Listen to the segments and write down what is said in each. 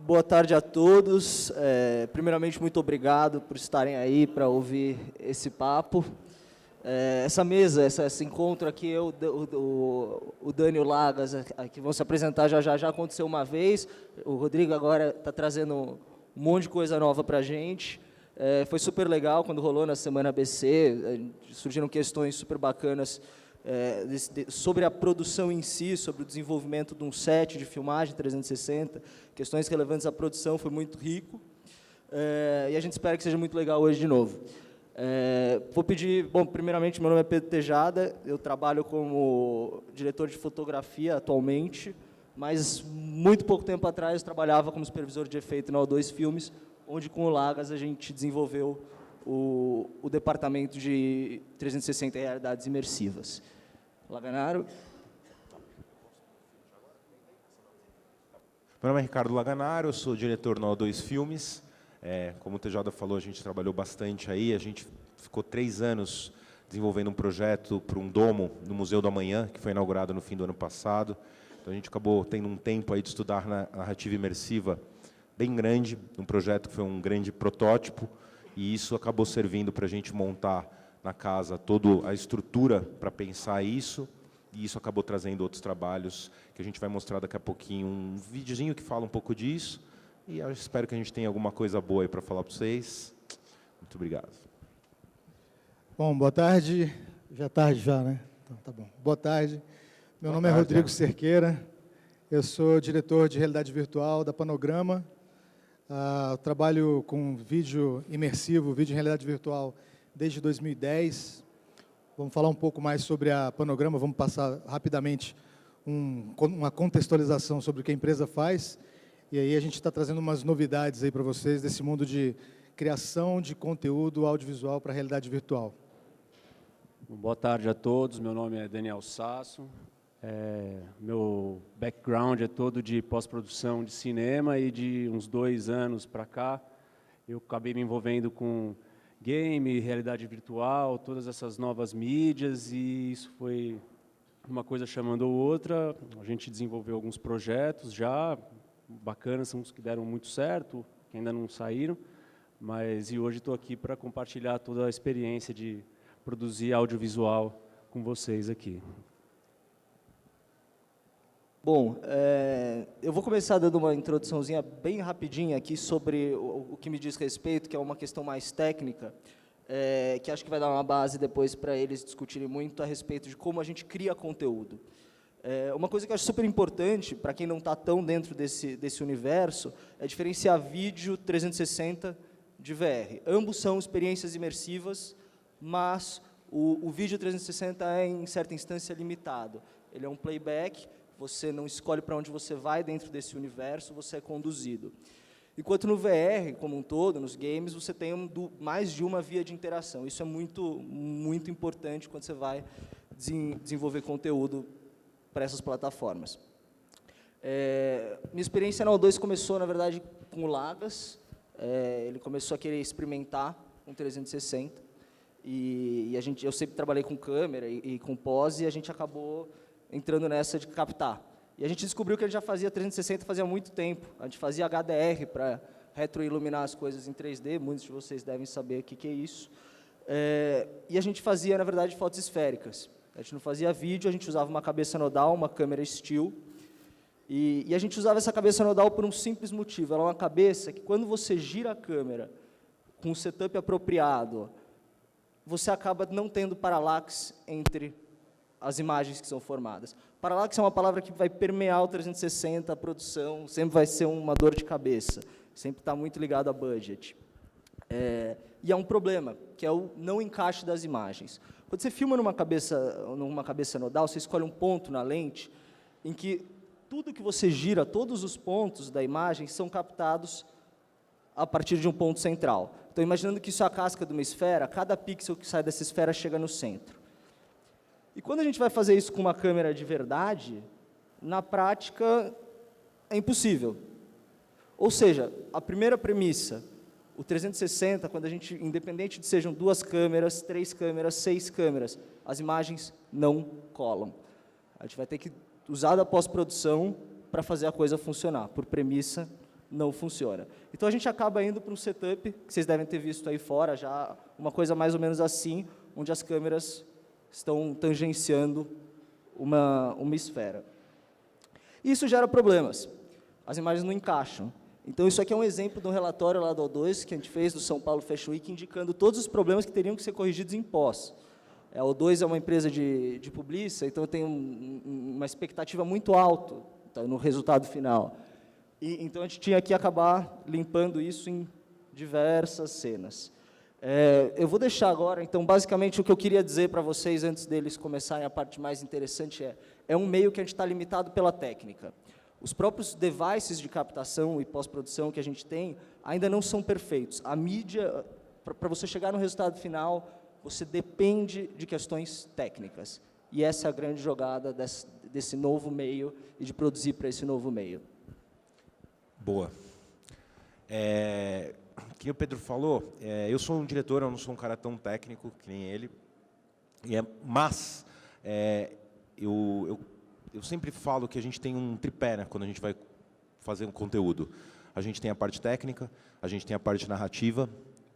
Boa tarde a todos. Primeiramente, muito obrigado por estarem aí para ouvir esse papo. Essa mesa, esse encontro aqui, o Dani e o Lagas, que vão se apresentar já aconteceu uma vez. O Rodrigo agora está trazendo um monte de coisa nova para a gente. Foi super legal quando rolou na Semana ABC, surgiram questões super bacanas sobre a produção em si, sobre o desenvolvimento de um set de filmagem 360, questões relevantes à produção, foi muito rico. E a gente espera que seja muito legal hoje de novo. Vou pedir, bom, primeiramente, meu nome é Pedro Tejada, eu trabalho como diretor de fotografia atualmente, mas muito pouco tempo atrás eu trabalhava como supervisor de efeito na O2 Filmes, onde com o Lagas a gente desenvolveu o departamento de 360 e realidades imersivas. Laganaro. Meu nome é Ricardo Laganaro, eu sou diretor na O2 Filmes. Como o Tejada falou, a gente trabalhou bastante aí, a gente ficou 3 anos desenvolvendo um projeto para um domo no Museu do Amanhã, que foi inaugurado no fim do ano passado. Então a gente acabou tendo um tempo aí de estudar narrativa imersiva bem grande, um projeto que foi um grande protótipo, e isso acabou servindo para a gente montar na casa toda a estrutura para pensar isso, e isso acabou trazendo outros trabalhos que a gente vai mostrar daqui a pouquinho, um videozinho que fala um pouco disso, e eu espero que a gente tenha alguma coisa boa aí para falar para vocês. Muito obrigado. Bom, boa tarde. Já é tarde já, né? Então, tá bom. Boa tarde. Meu nome é Rodrigo Cerqueira. Eu sou diretor de realidade virtual da Panograma. Eu trabalho com vídeo imersivo, vídeo em realidade virtual desde 2010. Vamos falar um pouco mais sobre a Panograma, vamos passar rapidamente uma contextualização sobre o que a empresa faz. E aí a gente está trazendo umas novidades aí para vocês desse mundo de criação de conteúdo audiovisual para a realidade virtual. Boa tarde a todos, meu nome é Daniel Sasso. Meu background é todo de pós-produção de cinema e de uns 2 anos para cá eu acabei me envolvendo com game, realidade virtual, todas essas novas mídias, e isso foi uma coisa chamando a outra. A gente desenvolveu alguns projetos já bacanas, uns que deram muito certo, que ainda não saíram, mas hoje estou aqui para compartilhar toda a experiência de produzir audiovisual com vocês aqui. Bom, eu vou começar dando uma introduçãozinha bem rapidinha aqui sobre o que me diz respeito, que é uma questão mais técnica, que acho que vai dar uma base depois para eles discutirem muito a respeito de como a gente cria conteúdo. Uma coisa que eu acho super importante, para quem não está tão dentro desse universo, é diferenciar vídeo 360 de VR. Ambos são experiências imersivas, mas o vídeo 360 é, em certa instância, limitado. Ele é um playback, você não escolhe para onde você vai dentro desse universo, você é conduzido. Enquanto no VR, como um todo, nos games, você tem mais de uma via de interação. Isso é muito, muito importante quando você vai desenvolver conteúdo para essas plataformas. Minha experiência na O2 começou, na verdade, com o Lagas. Ele começou a querer experimentar com 360. Eu sempre trabalhei com câmera e com pose, e a gente acabou entrando nessa de captar. E a gente descobriu que a gente já fazia 360 fazia muito tempo. A gente fazia HDR para retroiluminar as coisas em 3D, muitos de vocês devem saber o que é isso. E a gente fazia, na verdade, fotos esféricas. A gente não fazia vídeo, a gente usava uma cabeça nodal, uma câmera still, e a gente usava essa cabeça nodal por um simples motivo. Ela é uma cabeça que, quando você gira a câmera com o setup apropriado, você acaba não tendo paralaxe entre as imagens que são formadas. Paralaxe é uma palavra que vai permear o 360, a produção, sempre vai ser uma dor de cabeça, sempre está muito ligado a budget. E é um problema, que é o não encaixe das imagens. Quando você filma numa cabeça nodal, você escolhe um ponto na lente em que tudo que você gira, todos os pontos da imagem são captados a partir de um ponto central. Então, imaginando que isso é a casca de uma esfera, cada pixel que sai dessa esfera chega no centro. E quando a gente vai fazer isso com uma câmera de verdade, na prática, é impossível. Ou seja, a primeira premissa, o 360, quando a gente, independente de sejam 2 câmeras, 3 câmeras, 6 câmeras, as imagens não colam. A gente vai ter que usar da pós-produção para fazer a coisa funcionar. Por premissa, não funciona. Então a gente acaba indo para um setup, que vocês devem ter visto aí fora já, uma coisa mais ou menos assim, onde as câmeras estão tangenciando uma esfera. Isso gera problemas. As imagens não encaixam. Então, isso aqui é um exemplo de um relatório lá do O2 que a gente fez do São Paulo Fashion Week, indicando todos os problemas que teriam que ser corrigidos em pós. A O2 é uma empresa de publicidade, então tem uma expectativa muito alta no resultado final. Então, a gente tinha que acabar limpando isso em diversas cenas. Eu vou deixar agora, então, basicamente, o que eu queria dizer para vocês, antes deles começarem a parte mais interessante, é um meio que a gente está limitado pela técnica. Os próprios devices de captação e pós-produção que a gente tem ainda não são perfeitos. A mídia, para você chegar no resultado final, você depende de questões técnicas. E essa é a grande jogada desse novo meio e de produzir para esse novo meio. Boa. Que o Pedro falou, eu sou um diretor, eu não sou um cara tão técnico que nem ele, mas eu sempre falo que a gente tem um tripé, né, quando a gente vai fazer um conteúdo. A gente tem a parte técnica, a gente tem a parte narrativa,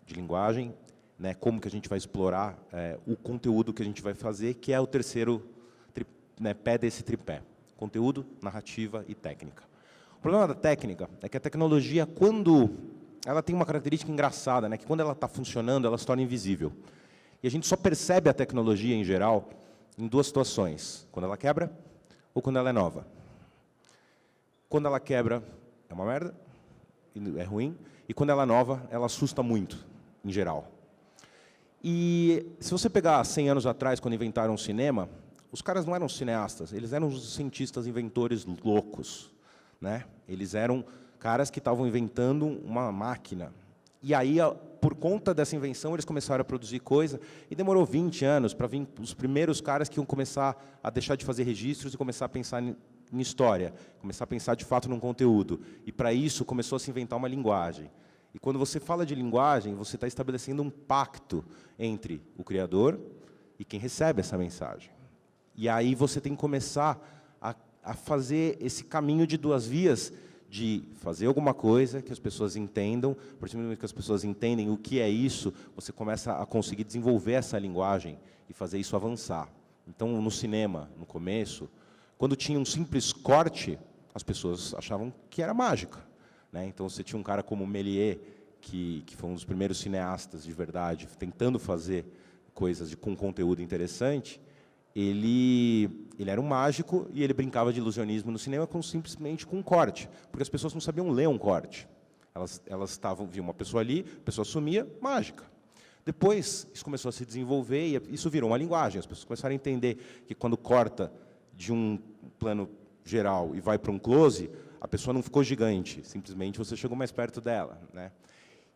de linguagem, né, como que a gente vai explorar o conteúdo que a gente vai fazer, que é o terceiro pé desse tripé. Conteúdo, narrativa e técnica. O problema da técnica é que a tecnologia, quando ela tem uma característica engraçada, né, que quando ela está funcionando, ela se torna invisível. E a gente só percebe a tecnologia, em geral, em duas situações. Quando ela quebra ou quando ela é nova. Quando ela quebra, é uma merda, é ruim. E quando ela é nova, ela assusta muito, em geral. E se você pegar 100 anos atrás, quando inventaram o cinema, os caras não eram cineastas, eles eram os cientistas inventores loucos, né? Eles eram caras que estavam inventando uma máquina. E aí, por conta dessa invenção, eles começaram a produzir coisa, e demorou 20 anos para vir os primeiros caras que iam começar a deixar de fazer registros e começar a pensar em história, começar a pensar, de fato, num conteúdo. E, para isso, começou a se inventar uma linguagem. E, quando você fala de linguagem, você está estabelecendo um pacto entre o criador e quem recebe essa mensagem. E aí você tem que começar a fazer esse caminho de duas vias, de fazer alguma coisa que as pessoas entendam, a partir do momento que as pessoas entendem o que é isso, você começa a conseguir desenvolver essa linguagem e fazer isso avançar. Então, no cinema, no começo, quando tinha um simples corte, as pessoas achavam que era mágica, né? Então, você tinha um cara como Méliès, que foi um dos primeiros cineastas de verdade, tentando fazer coisas com conteúdo interessante. Ele era um mágico e ele brincava de ilusionismo no cinema simplesmente com um corte, porque as pessoas não sabiam ler um corte. Elas viam uma pessoa ali, a pessoa sumia, mágica. Depois, isso começou a se desenvolver e isso virou uma linguagem. As pessoas começaram a entender que quando corta de um plano geral e vai para um close, a pessoa não ficou gigante, simplesmente você chegou mais perto dela, né?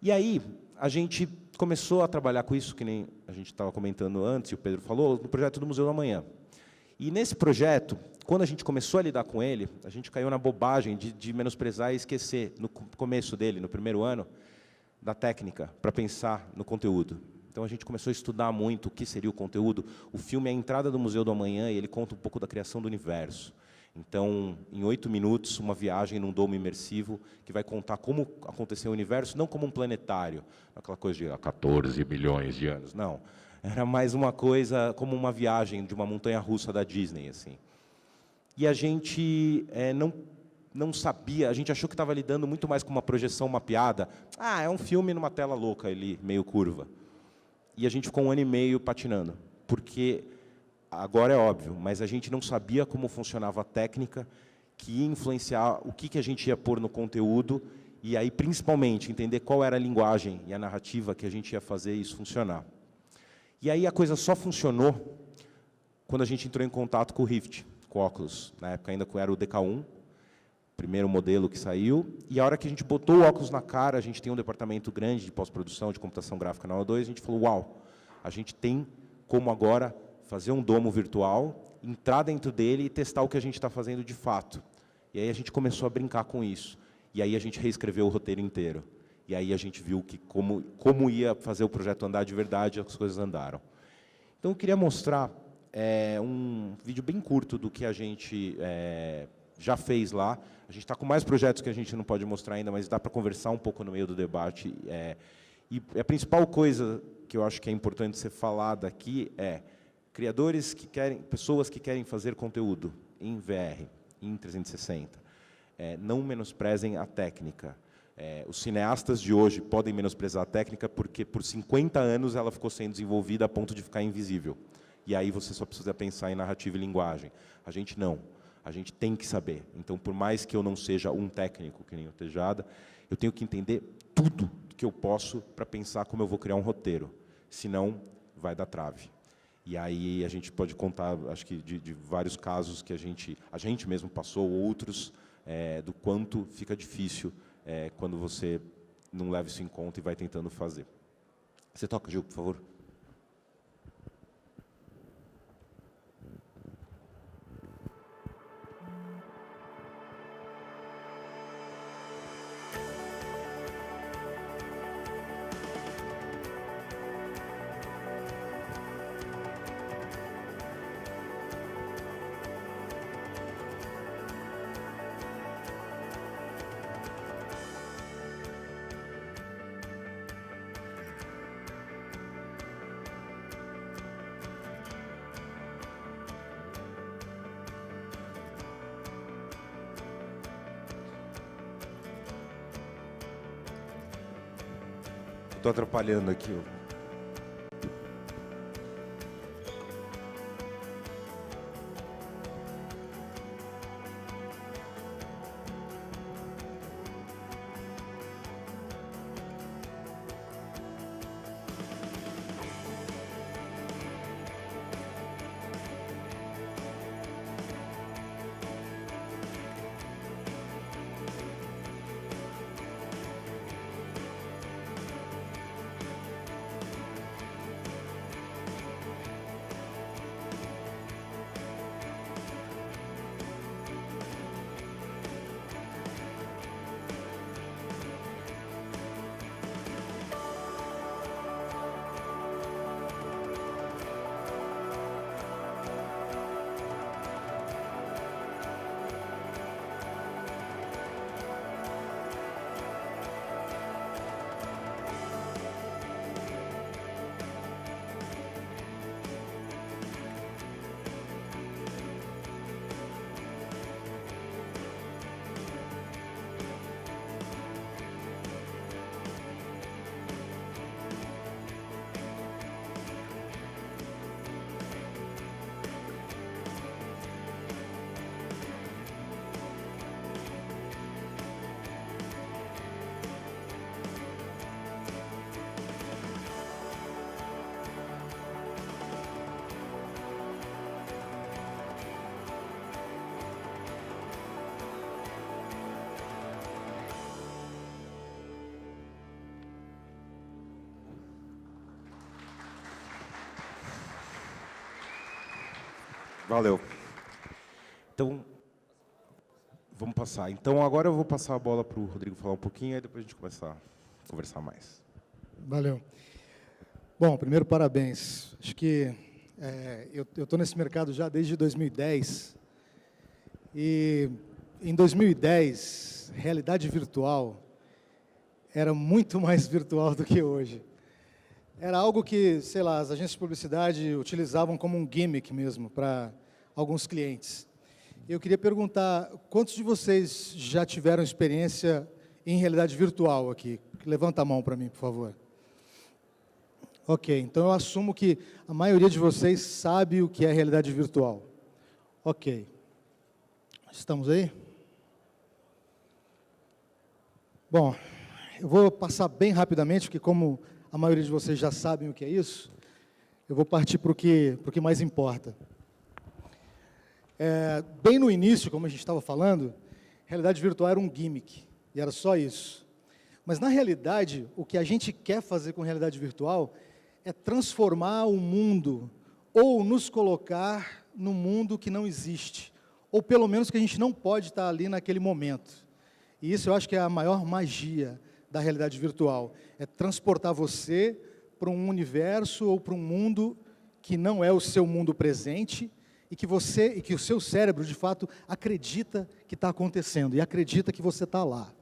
E aí, a gente começou a trabalhar com isso, que nem a gente estava comentando antes, e o Pedro falou, no projeto do Museu da Manhã. E nesse projeto, quando a gente começou a lidar com ele, a gente caiu na bobagem de menosprezar e esquecer, no começo dele, no primeiro ano, da técnica, para pensar no conteúdo. Então, a gente começou a estudar muito o que seria o conteúdo. O filme é a entrada do Museu do Amanhã, e ele conta um pouco da criação do universo. Então, em 8 minutos, uma viagem num domo imersivo que vai contar como aconteceu o universo, não como um planetário, aquela coisa de 14 milhões de anos, não. Era mais uma coisa como uma viagem de uma montanha-russa da Disney, assim. E a gente não sabia, a gente achou que estava lidando muito mais com uma projeção mapeada. Ah, é um filme numa tela louca ali, meio curva. E a gente ficou 1 ano e meio patinando, porque... Agora é óbvio, mas a gente não sabia como funcionava a técnica que ia influenciar o que a gente ia pôr no conteúdo e aí, principalmente, entender qual era a linguagem e a narrativa que a gente ia fazer isso funcionar. E aí a coisa só funcionou quando a gente entrou em contato com o Rift, com o óculos. Na época ainda era o DK1, primeiro modelo que saiu, e a hora que a gente botou o óculos na cara, a gente tem um departamento grande de pós-produção, de computação gráfica na O2, a gente falou, uau, a gente tem como agora fazer um domo virtual, entrar dentro dele e testar o que a gente está fazendo de fato. E aí a gente começou a brincar com isso. E aí a gente reescreveu o roteiro inteiro. E aí a gente viu que como ia fazer o projeto andar de verdade, as coisas andaram. Então eu queria mostrar um vídeo bem curto do que a gente já fez lá. A gente está com mais projetos que a gente não pode mostrar ainda, mas dá para conversar um pouco no meio do debate. E a principal coisa que eu acho que é importante ser falada aqui é criadores que querem, pessoas que querem fazer conteúdo em VR, em 360. Não menosprezem a técnica. Os cineastas de hoje podem menosprezar a técnica porque por 50 anos ela ficou sendo desenvolvida a ponto de ficar invisível. E aí você só precisa pensar em narrativa e linguagem. A gente não. A gente tem que saber. Então, por mais que eu não seja um técnico, que nem o Tejada, eu tenho que entender tudo que eu posso para pensar como eu vou criar um roteiro. Senão, vai dar trave. E aí a gente pode contar, acho que, de vários casos que a gente mesmo passou, outros, do quanto fica difícil quando você não leva isso em conta e vai tentando fazer. Você toca, Gil, por favor. Estou atrapalhando aqui. Valeu. Então, vamos passar. Então, agora eu vou passar a bola para o Rodrigo falar um pouquinho, aí depois a gente começar a conversar mais. Valeu. Bom, primeiro, parabéns. Acho que eu estou nesse mercado já desde 2010. E em 2010, realidade virtual era muito mais virtual do que hoje. Era algo que, sei lá, as agências de publicidade utilizavam como um gimmick mesmo para alguns clientes. Eu queria perguntar, quantos de vocês já tiveram experiência em realidade virtual aqui? Levanta a mão para mim, por favor. Ok, então eu assumo que a maioria de vocês sabe o que é realidade virtual. Ok. Estamos aí? Bom, eu vou passar bem rapidamente, porque como a maioria de vocês já sabem o que é isso, eu vou partir para o que mais importa. Bem no início, como a gente estava falando, realidade virtual era um gimmick, e era só isso. Mas, na realidade, o que a gente quer fazer com realidade virtual é transformar o mundo, ou nos colocar no mundo que não existe, ou pelo menos que a gente não pode estar ali naquele momento. E isso eu acho que é a maior magia da realidade virtual, é transportar você para um universo ou para um mundo que não é o seu mundo presente e que o seu cérebro, de fato, acredita que está acontecendo e acredita que você está lá.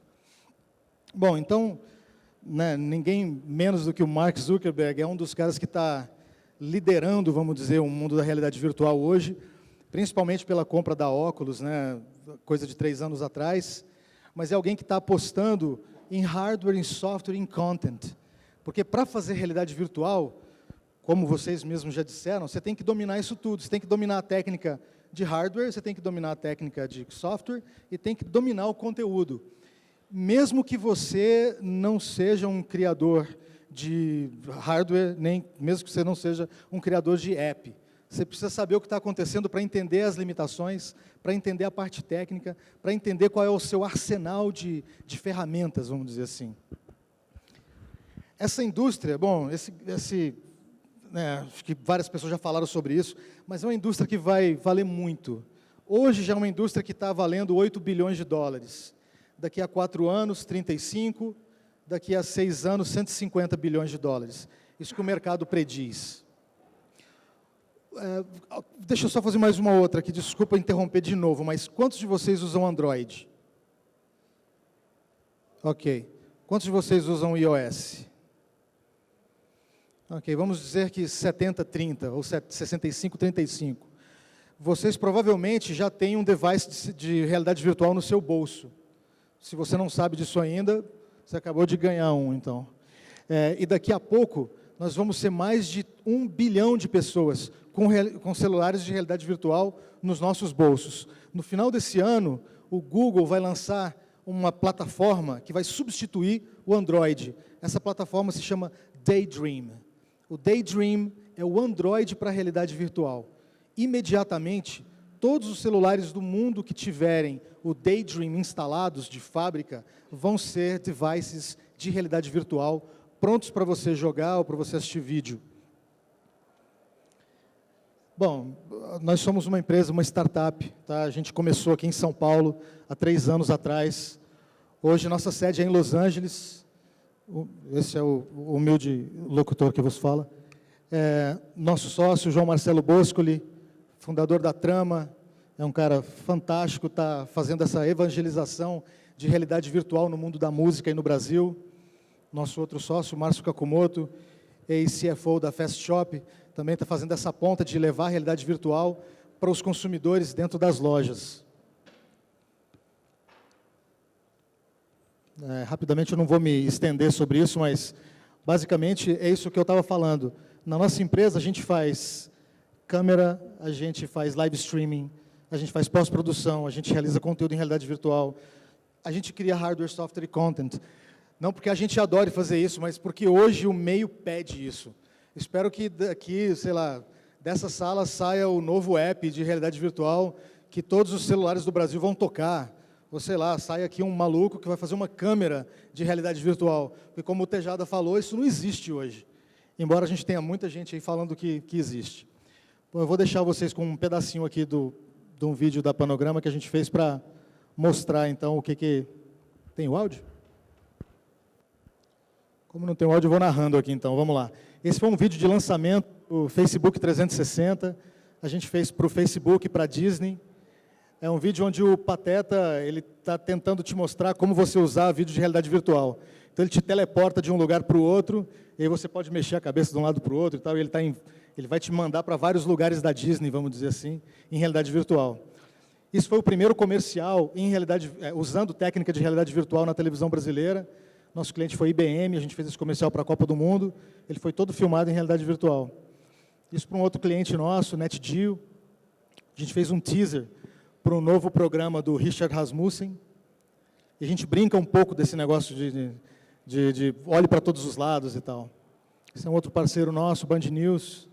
Bom, então, né, ninguém menos do que o Mark Zuckerberg é um dos caras que está liderando, vamos dizer, o mundo da realidade virtual hoje, principalmente pela compra da Oculus, né, coisa de 3 anos atrás, mas é alguém que está apostando em hardware, em software, em content. Porque para fazer realidade virtual, como vocês mesmos já disseram, você tem que dominar isso tudo. Você tem que dominar a técnica de hardware, você tem que dominar a técnica de software e tem que dominar o conteúdo. Mesmo que você não seja um criador de hardware, nem mesmo que você não seja um criador de app. Você precisa saber o que está acontecendo para entender as limitações, para entender a parte técnica, para entender qual é o seu arsenal de ferramentas, vamos dizer assim. Essa indústria, bom, acho que várias pessoas já falaram sobre isso, mas é uma indústria que vai valer muito. Hoje já é uma indústria que está valendo 8 bilhões de dólares. Daqui a 4 anos, 35, daqui a 6 anos, 150 bilhões de dólares. Isso que o mercado prediz. Deixa eu só fazer mais uma outra aqui, desculpa interromper de novo, mas quantos de vocês usam Android? Ok. Quantos de vocês usam iOS? Ok, vamos dizer que 70-30 ou 65-35. Vocês provavelmente já têm um device de realidade virtual no seu bolso. Se você não sabe disso ainda, você acabou de ganhar um, então. E daqui a pouco, nós vamos ser mais de 1 bilhão de pessoas com celulares de realidade virtual nos nossos bolsos. No final desse ano, o Google vai lançar uma plataforma que vai substituir o Android. Essa plataforma se chama Daydream. O Daydream é o Android para a realidade virtual. Imediatamente, todos os celulares do mundo que tiverem o Daydream instalados de fábrica vão ser devices de realidade virtual prontos para você jogar ou para você assistir vídeo. Bom, nós somos uma empresa, uma startup, tá? A gente começou aqui em São Paulo há 3 anos atrás. Hoje nossa sede é em Los Angeles. Esse é o humilde locutor que vos fala. Nosso sócio, João Marcelo Boscoli, fundador da Trama, é um cara fantástico, está fazendo essa evangelização de realidade virtual no mundo da música e no Brasil. Nosso outro sócio, Márcio Kakumoto, ex-CFO da Fast Shop, também está fazendo essa ponta de levar a realidade virtual para os consumidores dentro das lojas. Rapidamente, eu não vou me estender sobre isso, mas, basicamente, é isso que eu estava falando. Na nossa empresa, a gente faz câmera, a gente faz live streaming, a gente faz pós-produção, a gente realiza conteúdo em realidade virtual, a gente cria hardware, software e content. Não porque a gente adore fazer isso, mas porque hoje o meio pede isso. Espero que daqui, sei lá, dessa sala saia o novo app de realidade virtual que todos os celulares do Brasil vão tocar. Ou sei lá, saia aqui um maluco que vai fazer uma câmera de realidade virtual. Porque como o Tejada falou, isso não existe hoje. Embora a gente tenha muita gente aí falando que existe. Bom, eu vou deixar vocês com um pedacinho aqui de um vídeo da Panograma que a gente fez para mostrar, então, o que... Tem o áudio? Como não tem o áudio, eu vou narrando aqui, então. Vamos lá. Esse foi um vídeo de lançamento do Facebook 360. A gente fez para o Facebook e para a Disney. É um vídeo onde o Pateta está tentando te mostrar como você usar vídeo de realidade virtual. Então, ele te teleporta de um lugar para o outro, e aí você pode mexer a cabeça de um lado para o outro, e tal, e ele vai te mandar para vários lugares da Disney, vamos dizer assim, em realidade virtual. Isso foi o primeiro comercial em realidade, usando técnica de realidade virtual na televisão brasileira. Nosso cliente foi IBM, a gente fez esse comercial para a Copa do Mundo, ele foi todo filmado em realidade virtual. Isso para um outro cliente nosso, NetGeo, a gente fez um teaser para um novo programa do Richard Rasmussen, e a gente brinca um pouco desse negócio de olhe para todos os lados e tal. Esse é um outro parceiro nosso, Band News.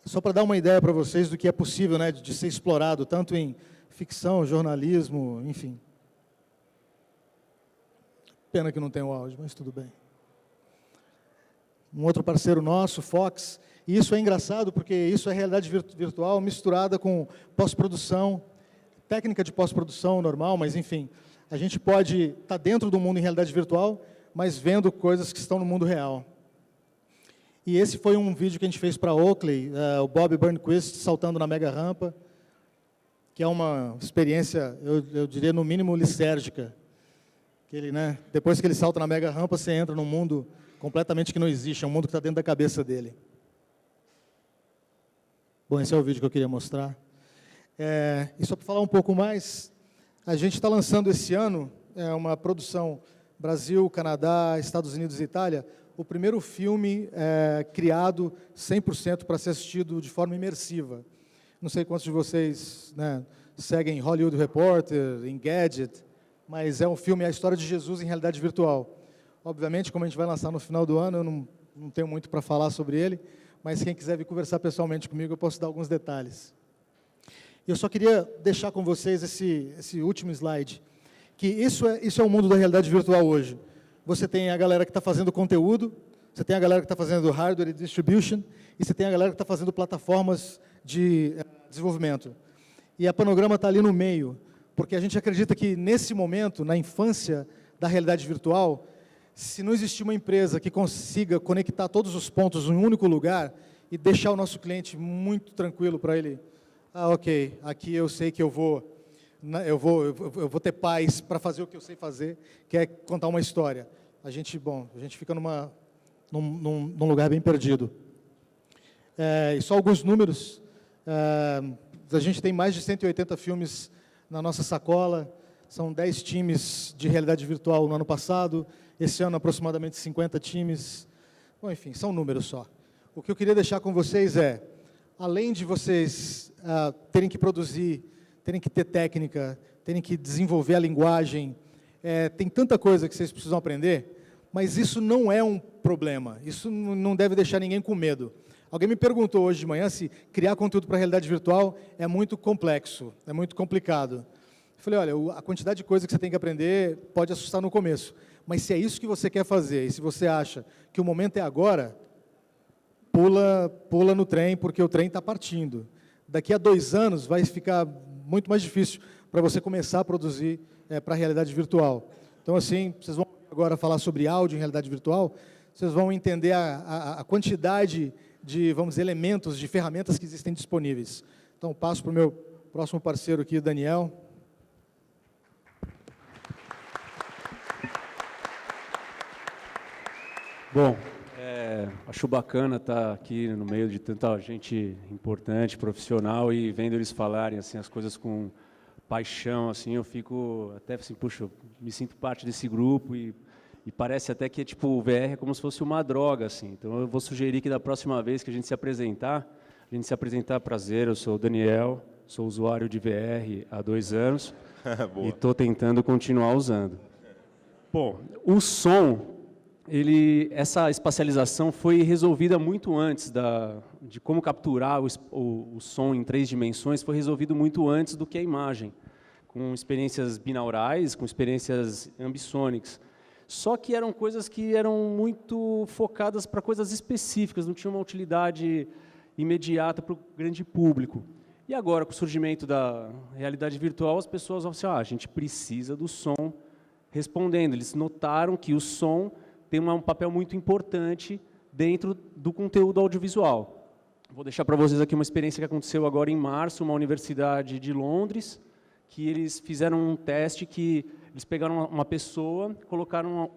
Só para dar uma ideia para vocês do que é possível, né, de ser explorado, tanto em ficção, jornalismo, enfim. Pena que não tem o áudio, mas tudo bem. Um outro parceiro nosso, Fox, e isso é engraçado porque isso é realidade virtual misturada com pós-produção, técnica de pós-produção normal, mas enfim, a gente pode estar dentro do mundo em realidade virtual, mas vendo coisas que estão no mundo real. E esse foi um vídeo que a gente fez para Oakley, o Bob Burnquist saltando na mega rampa, que é uma experiência, eu diria, no mínimo, lisérgica. Que ele, né, depois que ele salta na mega rampa, você entra num mundo completamente que não existe, é um mundo que está dentro da cabeça dele. Bom, esse é o vídeo que eu queria mostrar. E só para falar um pouco mais, a gente está lançando esse ano uma produção Brasil, Canadá, Estados Unidos e Itália, o primeiro filme criado 100% para ser assistido de forma imersiva. Não sei quantos de vocês, né, seguem Hollywood Reporter, Engadget, mas é um filme, é a história de Jesus em realidade virtual. Obviamente, como a gente vai lançar no final do ano, eu não tenho muito para falar sobre ele, mas quem quiser vir conversar pessoalmente comigo, eu posso dar alguns detalhes. Eu só queria deixar com vocês esse último slide, que isso é o mundo da realidade virtual hoje. Você tem a galera que está fazendo conteúdo, você tem a galera que está fazendo hardware e distribution, e você tem a galera que está fazendo plataformas de desenvolvimento. E a Panograma está ali no meio, porque a gente acredita que, nesse momento, na infância da realidade virtual, se não existir uma empresa que consiga conectar todos os pontos em um único lugar e deixar o nosso cliente muito tranquilo para ele, ok, aqui eu sei que eu vou ter paz para fazer o que eu sei fazer, que é contar uma história. A gente fica num lugar bem perdido. E só alguns números. A gente tem mais de 180 filmes na nossa sacola, são 10 times de realidade virtual no ano passado, esse ano aproximadamente 50 times. Bom, enfim, são números só. O que eu queria deixar com vocês além de vocês terem que produzir, terem que ter técnica, terem que desenvolver a linguagem, tem tanta coisa que vocês precisam aprender, mas isso não é um problema, isso não deve deixar ninguém com medo. Alguém me perguntou hoje de manhã se criar conteúdo para a realidade virtual é muito complexo, é muito complicado. Eu falei, olha, a quantidade de coisa que você tem que aprender pode assustar no começo, mas se é isso que você quer fazer, e se você acha que o momento é agora, pula no trem, porque o trem está partindo. Daqui a 2 anos vai ficar muito mais difícil para você começar a produzir para a realidade virtual. Então, assim, vocês vão agora falar sobre áudio em realidade virtual, vocês vão entender a quantidade de, vamos dizer, elementos, de ferramentas que existem disponíveis. Então, passo para o meu próximo parceiro aqui, Daniel. Bom, acho bacana estar aqui no meio de tanta gente importante, profissional, e vendo eles falarem assim as coisas com paixão, assim, eu fico até assim, puxa, me sinto parte desse grupo e parece até que tipo o VR é como se fosse uma droga, assim. Então eu vou sugerir que da próxima vez que a gente se apresentar prazer, eu sou o Daniel, sou usuário de VR há 2 anos e estou tentando continuar usando. Bom, o som, essa espacialização foi resolvida muito antes de como capturar o som em 3 dimensões, foi resolvido muito antes do que a imagem, com experiências binaurais, com experiências ambisonics. Só que eram coisas que eram muito focadas para coisas específicas, não tinha uma utilidade imediata para o grande público. E agora, com o surgimento da realidade virtual, as pessoas vão assim, a gente precisa do som respondendo. Eles notaram que o som tem um papel muito importante dentro do conteúdo audiovisual. Vou deixar para vocês aqui uma experiência que aconteceu agora em março, uma universidade de Londres, que eles fizeram um teste que eles pegaram uma pessoa, colocaram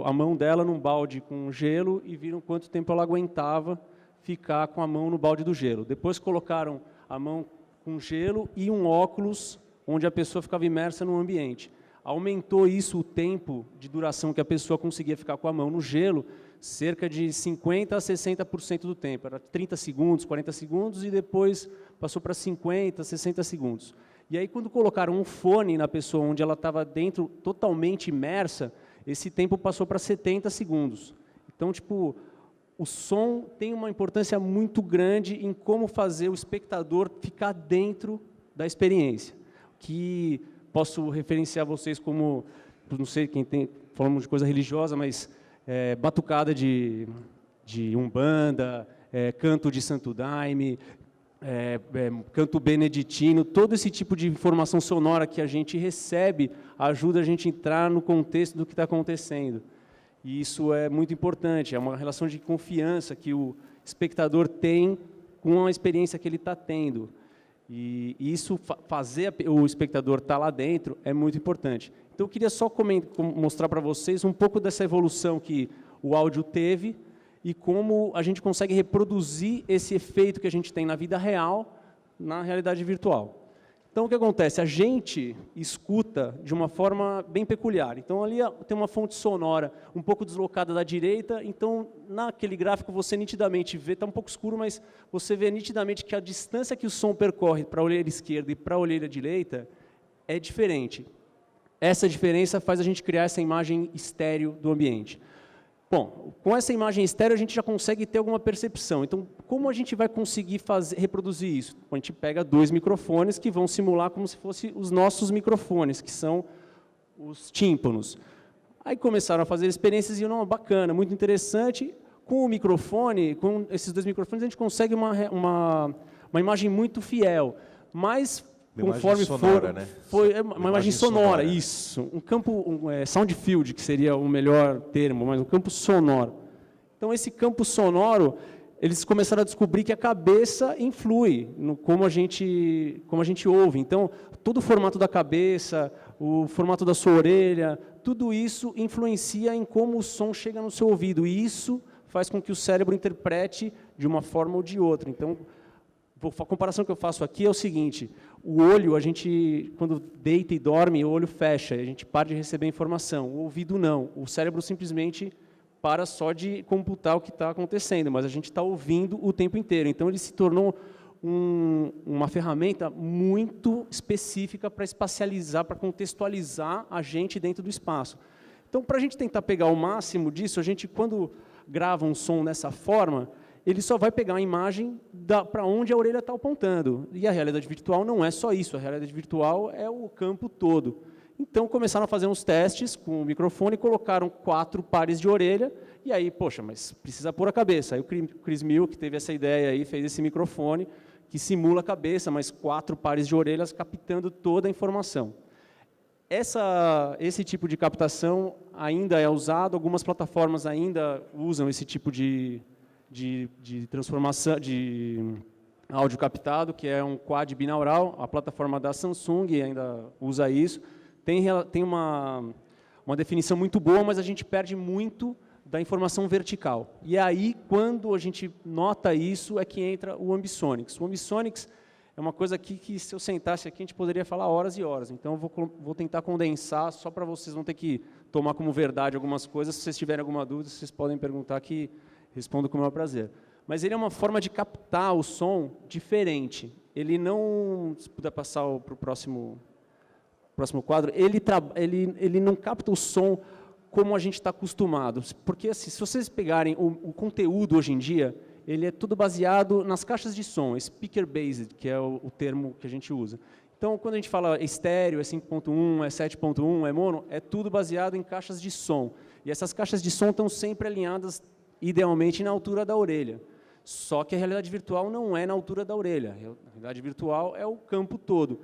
a mão dela num balde com gelo e viram quanto tempo ela aguentava ficar com a mão no balde do gelo. Depois colocaram a mão com gelo e um óculos onde a pessoa ficava imersa no ambiente. Aumentou isso o tempo de duração que a pessoa conseguia ficar com a mão no gelo, cerca de 50% a 60% do tempo. Era 30 segundos, 40 segundos e depois passou para 50, 60 segundos. E aí, quando colocaram um fone na pessoa, onde ela estava dentro, totalmente imersa, esse tempo passou para 70 segundos. Então, tipo, o som tem uma importância muito grande em como fazer o espectador ficar dentro da experiência. Que posso referenciar vocês como, não sei quem tem, falamos de coisa religiosa, mas batucada de umbanda, canto de santo daime, canto beneditino, todo esse tipo de informação sonora que a gente recebe ajuda a gente a entrar no contexto do que está acontecendo. E isso é muito importante, é uma relação de confiança que o espectador tem com a experiência que ele está tendo. E isso, fazer o espectador estar lá dentro, é muito importante. Então, eu queria só mostrar para vocês um pouco dessa evolução que o áudio teve e como a gente consegue reproduzir esse efeito que a gente tem na vida real, na realidade virtual. Então, o que acontece? A gente escuta de uma forma bem peculiar. Então, ali tem uma fonte sonora um pouco deslocada da direita. Então, naquele gráfico, você nitidamente vê, está um pouco escuro, mas você vê nitidamente que a distância que o som percorre para a orelha esquerda e para a orelha direita é diferente. Essa diferença faz a gente criar essa imagem estéreo do ambiente. Bom, com essa imagem estéreo a gente já consegue ter alguma percepção. Então, como a gente vai conseguir reproduzir isso? A gente pega 2 microfones que vão simular como se fossem os nossos microfones, que são os tímpanos. Aí começaram a fazer experiências e não, bacana, muito interessante. Com o microfone, com esses 2 microfones, a gente consegue uma imagem muito fiel. Mas conforme sonora, né? Foi uma imagem sonora, isso. Um campo, sound field, que seria o melhor termo, mas um campo sonoro. Então, esse campo sonoro, eles começaram a descobrir que a cabeça influi no como a gente ouve. Então, todo o formato da cabeça, o formato da sua orelha, tudo isso influencia em como o som chega no seu ouvido. E isso faz com que o cérebro interprete de uma forma ou de outra. Então, a comparação que eu faço aqui é o seguinte: o olho, a gente, quando deita e dorme, o olho fecha, a gente para de receber informação. O ouvido não, o cérebro simplesmente para só de computar o que está acontecendo, mas a gente está ouvindo o tempo inteiro. Então, ele se tornou uma ferramenta muito específica para espacializar, para contextualizar a gente dentro do espaço. Então, para a gente tentar pegar o máximo disso, a gente, quando grava um som dessa forma, ele só vai pegar a imagem para onde a orelha está apontando. E a realidade virtual não é só isso, a realidade virtual é o campo todo. Então, começaram a fazer uns testes com o microfone, colocaram 4 pares de orelha, e aí, poxa, mas precisa pôr a cabeça. Aí o Chris Mill, que teve essa ideia aí, fez esse microfone, que simula a cabeça, mas 4 pares de orelhas captando toda a informação. Esse tipo de captação ainda é usado, algumas plataformas ainda usam esse tipo de transformação, de áudio captado, que é um quad binaural. A plataforma da Samsung ainda usa isso. Tem uma definição muito boa, mas a gente perde muito da informação vertical. E aí, quando a gente nota isso, é que entra o Ambisonics. O Ambisonics é uma coisa que se eu sentasse aqui, a gente poderia falar horas e horas. Então, eu vou tentar condensar, só para vocês não ter que tomar como verdade algumas coisas. Se vocês tiverem alguma dúvida, vocês podem perguntar, que respondo com o maior prazer. Mas ele é uma forma de captar o som diferente. Ele não, se puder passar para o próximo quadro, ele não capta o som como a gente está acostumado. Porque, assim, se vocês pegarem o conteúdo hoje em dia, ele é tudo baseado nas caixas de som, speaker-based, que é o termo que a gente usa. Então, quando a gente fala estéreo, é 5.1, é 7.1, é mono, é tudo baseado em caixas de som. E essas caixas de som estão sempre alinhadas, idealmente, na altura da orelha. Só que a realidade virtual não é na altura da orelha. A realidade virtual é o campo todo.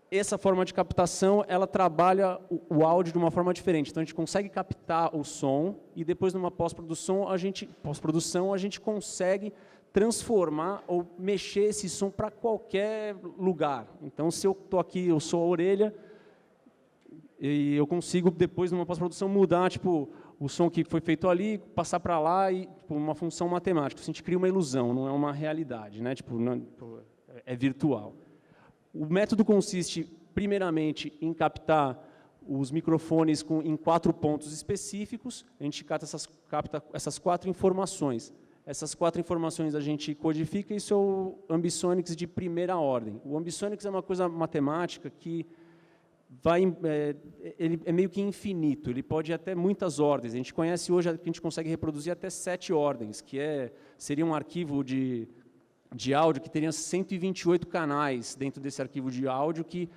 Essa forma de captação, ela trabalha o áudio de uma forma diferente. Então, a gente consegue captar o som e depois, numa pós-produção, a gente consegue transformar ou mexer esse som para qualquer lugar. Então, se eu estou aqui, eu sou a orelha, e eu consigo, depois, numa pós-produção, mudar tipo, o som que foi feito ali, passar para lá, e tipo, uma função matemática. A gente cria uma ilusão, não é uma realidade, né? Tipo, não, é virtual. O método consiste, primeiramente, em captar os microfones em 4 pontos específicos. A gente capta essas 4 informações. Essas 4 informações a gente codifica, e isso é o Ambisonics de primeira ordem. O Ambisonics é uma coisa matemática que ele é meio que infinito, ele pode ir até muitas ordens. A gente conhece hoje, que a gente consegue reproduzir até 7 ordens, que seria um arquivo de áudio que teria 128 canais dentro desse arquivo de áudio, que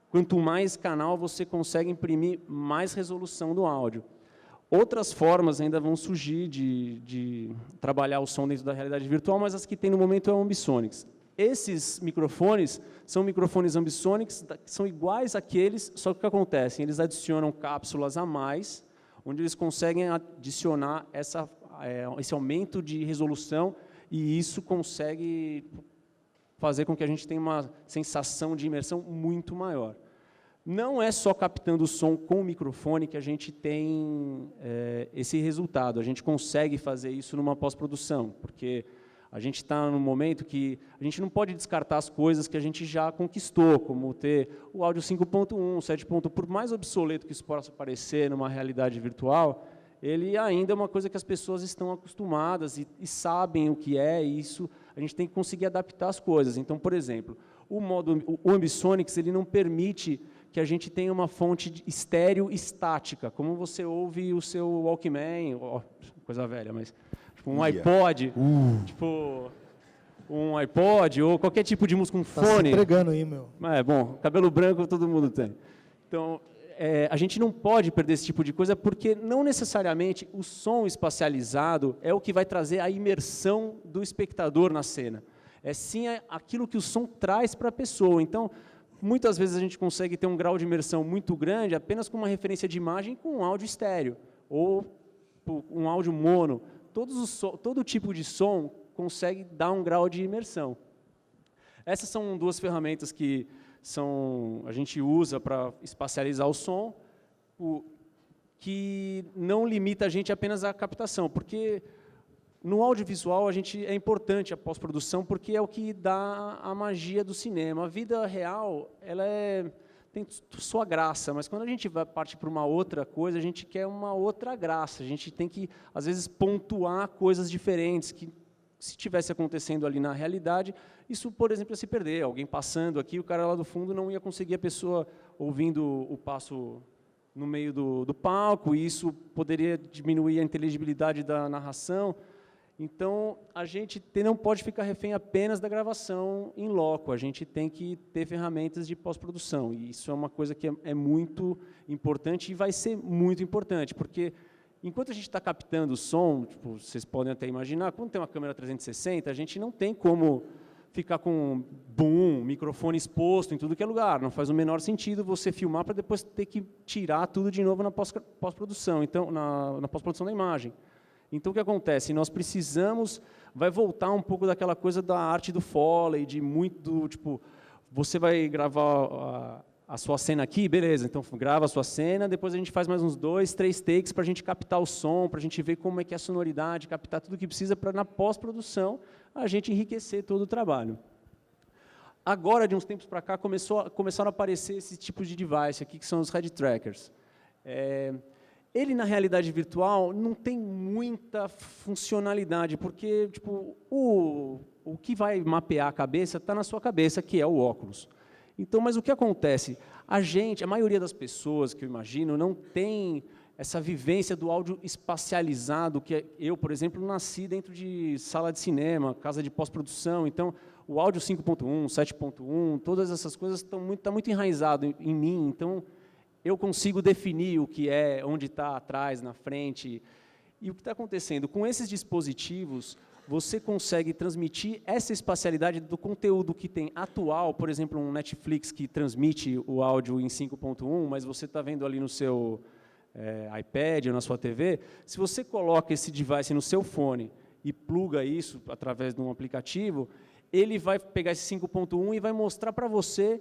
quanto mais canal você consegue imprimir, mais resolução do áudio. Outras formas ainda vão surgir de trabalhar o som dentro da realidade virtual, mas as que tem no momento é o Ambisonics. Esses microfones são microfones Ambisonics, que são iguais àqueles, só que o que acontece? Eles adicionam cápsulas a mais, onde eles conseguem adicionar esse aumento de resolução e isso consegue fazer com que a gente tenha uma sensação de imersão muito maior. Não é só captando o som com o microfone que a gente tem esse resultado, a gente consegue fazer isso numa pós-produção, porque a gente está num momento que a gente não pode descartar as coisas que a gente já conquistou, como ter o áudio 5.1, 7.1, por mais obsoleto que isso possa parecer numa realidade virtual, ele ainda é uma coisa que as pessoas estão acostumadas e sabem o que é, e isso a gente tem que conseguir adaptar as coisas. Então, por exemplo, o Ambisonics ele não permite que a gente tenha uma fonte estéreo estática, como você ouve o seu Walkman, coisa velha, mas tipo um iPod, tipo um iPod ou qualquer tipo de música, um fone. Tá se entregando aí, meu. Bom, cabelo branco todo mundo tem. Então, a gente não pode perder esse tipo de coisa, porque não necessariamente o som espacializado é o que vai trazer a imersão do espectador na cena. É sim aquilo que o som traz para a pessoa. Então, muitas vezes a gente consegue ter um grau de imersão muito grande apenas com uma referência de imagem com um áudio estéreo, ou um áudio mono. Todo tipo de som consegue dar um grau de imersão. Essas são duas ferramentas que a gente usa para espacializar o som, que não limita a gente apenas à captação, porque no audiovisual é importante a pós-produção, porque é o que dá a magia do cinema. A vida real tem sua graça, mas quando a gente parte para uma outra coisa, a gente quer uma outra graça, a gente tem que, às vezes, pontuar coisas diferentes, que se tivesse acontecendo ali na realidade, isso, por exemplo, ia se perder. Alguém passando aqui, o cara lá do fundo não ia conseguir a pessoa ouvindo o passo no meio do palco, e isso poderia diminuir a inteligibilidade da narração. Então, a gente não pode ficar refém apenas da gravação em loco, a gente tem que ter ferramentas de pós-produção, e isso é uma coisa que é muito importante e vai ser muito importante, porque enquanto a gente está captando o som, tipo, vocês podem até imaginar, quando tem uma câmera 360, a gente não tem como ficar com boom, microfone exposto em tudo que é lugar, não faz o menor sentido você filmar para depois ter que tirar tudo de novo na pós-produção, então, na pós-produção da imagem. Então, o que acontece? Nós precisamos, vai voltar um pouco daquela coisa da arte do Foley, tipo, você vai gravar a sua cena aqui, beleza, então grava a sua cena, depois a gente faz mais uns 2, 3 takes para a gente captar o som, para a gente ver como é que é a sonoridade, captar tudo o que precisa para, na pós-produção, a gente enriquecer todo o trabalho. Agora, de uns tempos para cá, começaram a aparecer esses tipos de device aqui, que são os head trackers. Ele, na realidade virtual, não tem muita funcionalidade, porque tipo, o que vai mapear a cabeça está na sua cabeça, que é o óculos. Então, mas o que acontece? A maioria das pessoas, que eu imagino, não tem essa vivência do áudio espacializado, que eu, por exemplo, nasci dentro de sala de cinema, casa de pós-produção, então o áudio 5.1, 7.1, todas essas coisas está muito enraizado em mim, então eu consigo definir o que é, onde está, atrás, na frente. E o que está acontecendo? Com esses dispositivos, você consegue transmitir essa espacialidade do conteúdo que tem atual, por exemplo, um Netflix que transmite o áudio em 5.1, mas você está vendo ali no seu iPad ou na sua TV, se você coloca esse device no seu fone e pluga isso através de um aplicativo, ele vai pegar esse 5.1 e vai mostrar para você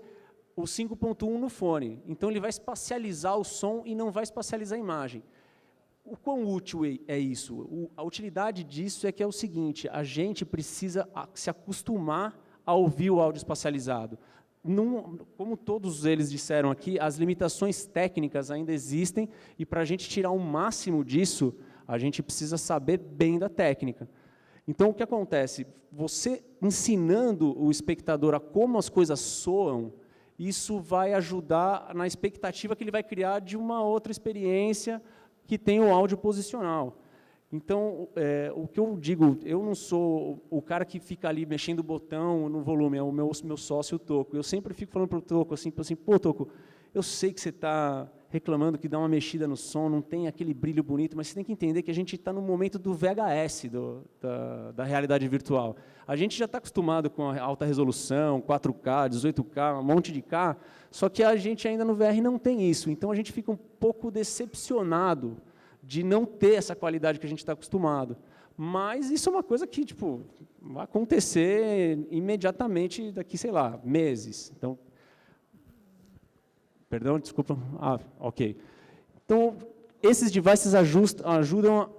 o 5.1 no fone. Então, ele vai espacializar o som e não vai espacializar a imagem. O quão útil é isso? A utilidade disso é que é o seguinte, a gente precisa se acostumar a ouvir o áudio espacializado. Como todos eles disseram aqui, as limitações técnicas ainda existem, e para a gente tirar o máximo disso, a gente precisa saber bem da técnica. Então, o que acontece? Você ensinando o espectador a como as coisas soam, isso vai ajudar na expectativa que ele vai criar de uma outra experiência que tem o áudio posicional. Então, o que eu digo, eu não sou o cara que fica ali mexendo o botão no volume, é o meu sócio, o Toco. Eu sempre fico falando para o Toco assim, pô, Toco, eu sei que você está reclamando que dá uma mexida no som, não tem aquele brilho bonito, mas você tem que entender que a gente está no momento do VHS, da realidade virtual. A gente já está acostumado com a alta resolução, 4K, 18K, um monte de K, só que a gente ainda no VR não tem isso. Então, a gente fica um pouco decepcionado de não ter essa qualidade que a gente está acostumado. Mas isso é uma coisa que tipo, vai acontecer imediatamente daqui, sei lá, meses. Então, perdão, desculpa. Ok. Então, esses devices ajudam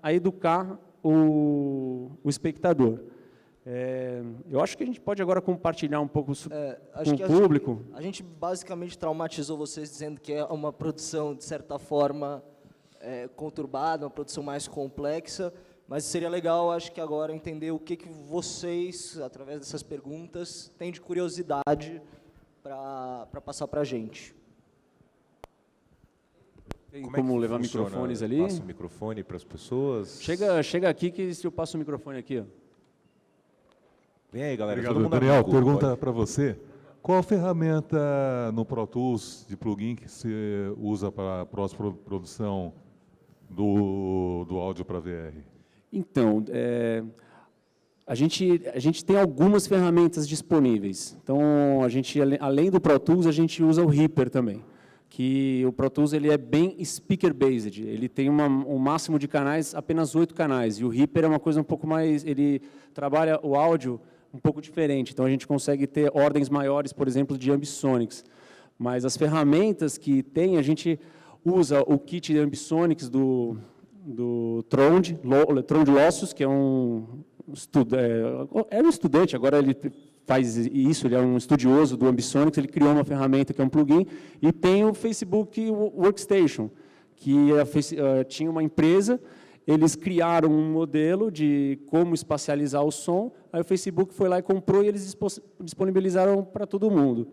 a educar o espectador. Eu acho que a gente pode agora compartilhar um pouco com o público. A gente basicamente traumatizou vocês dizendo que é uma produção, de certa forma, conturbada, uma produção mais complexa, mas seria legal, acho que agora, entender o que vocês, através dessas perguntas, têm de curiosidade para passar para a gente. Tem como levar funciona? microfones ali? Passa o microfone para as pessoas. Chega aqui que eu passo o microfone aqui. Ó. Vem aí, galera. Obrigado, Todo mundo Daniel. amigo, Pergunta para você. Qual a ferramenta no Pro Tools de plugin que você usa para a pós-produção do áudio para VR? Então, a gente tem algumas ferramentas disponíveis. Então, a gente, além do Pro Tools, a gente usa o Reaper também. Que o Pro Tools ele é bem speaker-based. Ele tem um máximo de canais, apenas 8 canais. E o Reaper é uma coisa um pouco mais... Ele trabalha o áudio um pouco diferente. Então, a gente consegue ter ordens maiores, por exemplo, de Ambisonics. Mas as ferramentas que tem, a gente usa o kit de Ambisonics do Trond Lossius, que é um estudante, agora ele faz isso, ele é um estudioso do Ambisonics, ele criou uma ferramenta que é um plugin, e tem o Facebook Workstation, que tinha uma empresa, eles criaram um modelo de como espacializar o som, aí o Facebook foi lá e comprou e eles disponibilizaram para todo mundo.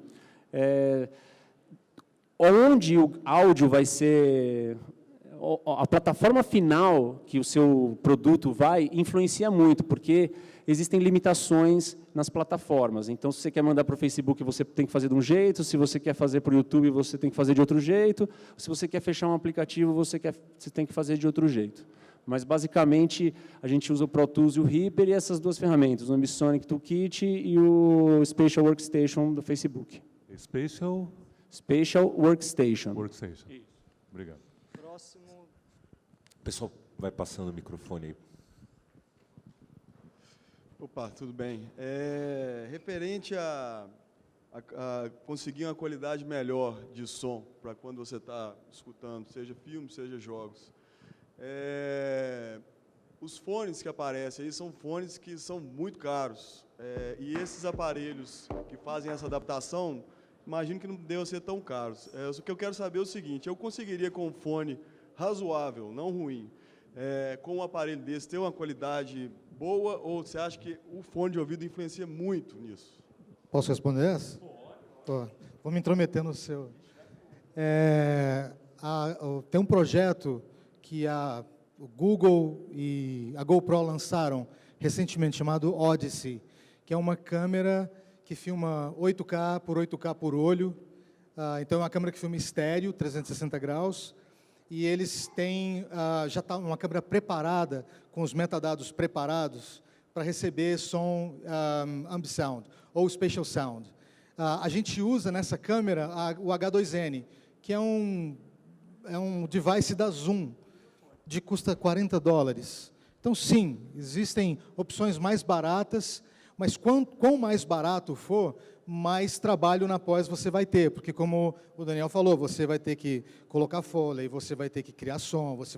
Onde o áudio vai ser... A plataforma final que o seu produto vai influencia muito, porque existem limitações nas plataformas. Então, se você quer mandar para o Facebook, você tem que fazer de um jeito, se você quer fazer para o YouTube, você tem que fazer de outro jeito, se você quer fechar um aplicativo, você tem que fazer de outro jeito. Mas, basicamente, a gente usa o Pro Tools e o Reaper e essas duas ferramentas, o Ambisonic Toolkit e o Spatial Workstation do Facebook. Spatial Workstation. Workstation. Obrigado. Próximo. O pessoal vai passando o microfone aí. Opa, tudo bem. Referente a conseguir uma qualidade melhor de som para quando você está escutando, seja filme, seja jogos. Os fones que aparecem aí são fones que são muito caros. E esses aparelhos que fazem essa adaptação, imagino que não devem ser tão caros. O que eu quero saber é o seguinte, eu conseguiria com um fone razoável, não ruim, com um aparelho desse, ter uma qualidade boa, ou você acha que o fone de ouvido influencia muito nisso? Posso responder essa? Pode. Vou me intrometer no seu. Tem um projeto que o Google e a GoPro lançaram recentemente, chamado Odyssey, que é uma câmera que filma 8K por 8K por olho. Então, é uma câmera que filma estéreo, 360 graus, e eles têm, já está uma câmera preparada, com os metadados preparados, para receber som Ambisound, ou Spatial Sound. A gente usa nessa câmera o H2N, que é um device da Zoom, que custa $40. Então, sim, existem opções mais baratas, mas quanto mais barato for, mais trabalho na pós você vai ter, porque como o Daniel falou, você vai ter que colocar foley, você vai ter que criar som, você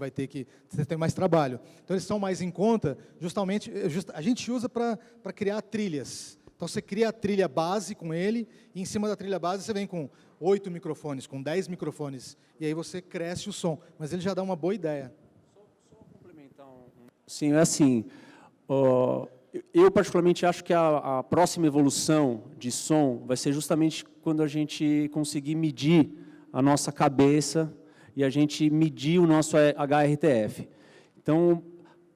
tem mais trabalho. Então, eles são mais em conta, justamente, a gente usa para criar trilhas. Então, você cria a trilha base com ele, e em cima da trilha base você vem com 8 microfones, com 10 microfones, e aí você cresce o som, mas ele já dá uma boa ideia. Só complementar Sim, é assim, eu particularmente acho que a próxima evolução de som vai ser justamente quando a gente conseguir medir a nossa cabeça e a gente medir o nosso HRTF. Então,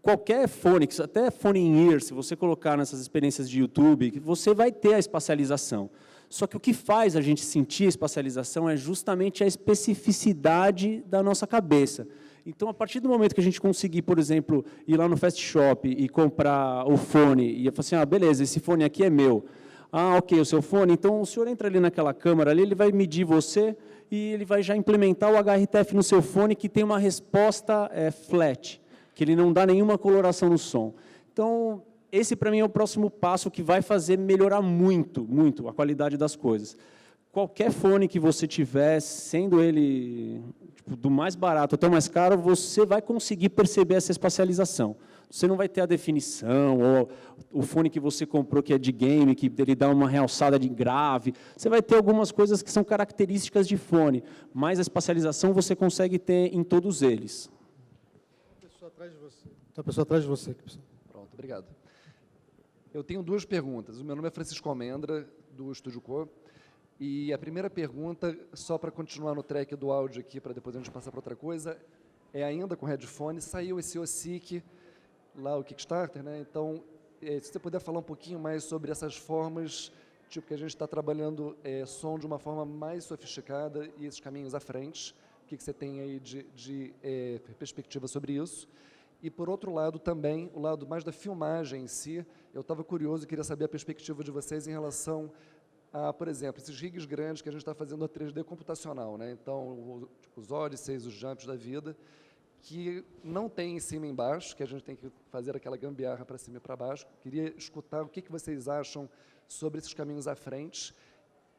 qualquer fone, até fone in-ear, se você colocar nessas experiências de YouTube, você vai ter a espacialização. Só que o que faz a gente sentir a espacialização é justamente a especificidade da nossa cabeça. Então, a partir do momento que a gente conseguir, por exemplo, ir lá no Fast Shop e comprar o fone, e falar assim, beleza, esse fone aqui é meu. Ok, o seu fone, então o senhor entra ali naquela câmera ali, ele vai medir você e ele vai já implementar o HRTF no seu fone, que tem uma resposta flat, que ele não dá nenhuma coloração no som. Então, esse, para mim, é o próximo passo que vai fazer melhorar muito, muito a qualidade das coisas. Qualquer fone que você tiver, sendo ele tipo, do mais barato até o mais caro, você vai conseguir perceber essa espacialização. Você não vai ter a definição, ou o fone que você comprou que é de game, que ele dá uma realçada de grave. Você vai ter algumas coisas que são características de fone, mas a espacialização você consegue ter em todos eles. Tem uma pessoa atrás de você. Tem uma pessoa atrás de você. Pronto, obrigado. Eu tenho duas perguntas. O meu nome é Francisco Almendra, do Estúdio Co. E a primeira pergunta, só para continuar no track do áudio aqui, para depois a gente passar para outra coisa, é ainda com headphone. Saiu esse OSIC, lá o Kickstarter, né? Então, se você puder falar um pouquinho mais sobre essas formas, tipo que a gente está trabalhando som de uma forma mais sofisticada e esses caminhos à frente. O que você tem aí de perspectiva sobre isso? E, por outro lado, também, o lado mais da filmagem em si, eu estava curioso e queria saber a perspectiva de vocês em relação a, por exemplo, esses rigs grandes que a gente está fazendo a 3D computacional, né? Então, tipo, os Odysseys, os Jumps da vida, que não tem em cima e embaixo, que a gente tem que fazer aquela gambiarra para cima e para baixo. Queria escutar o que vocês acham sobre esses caminhos à frente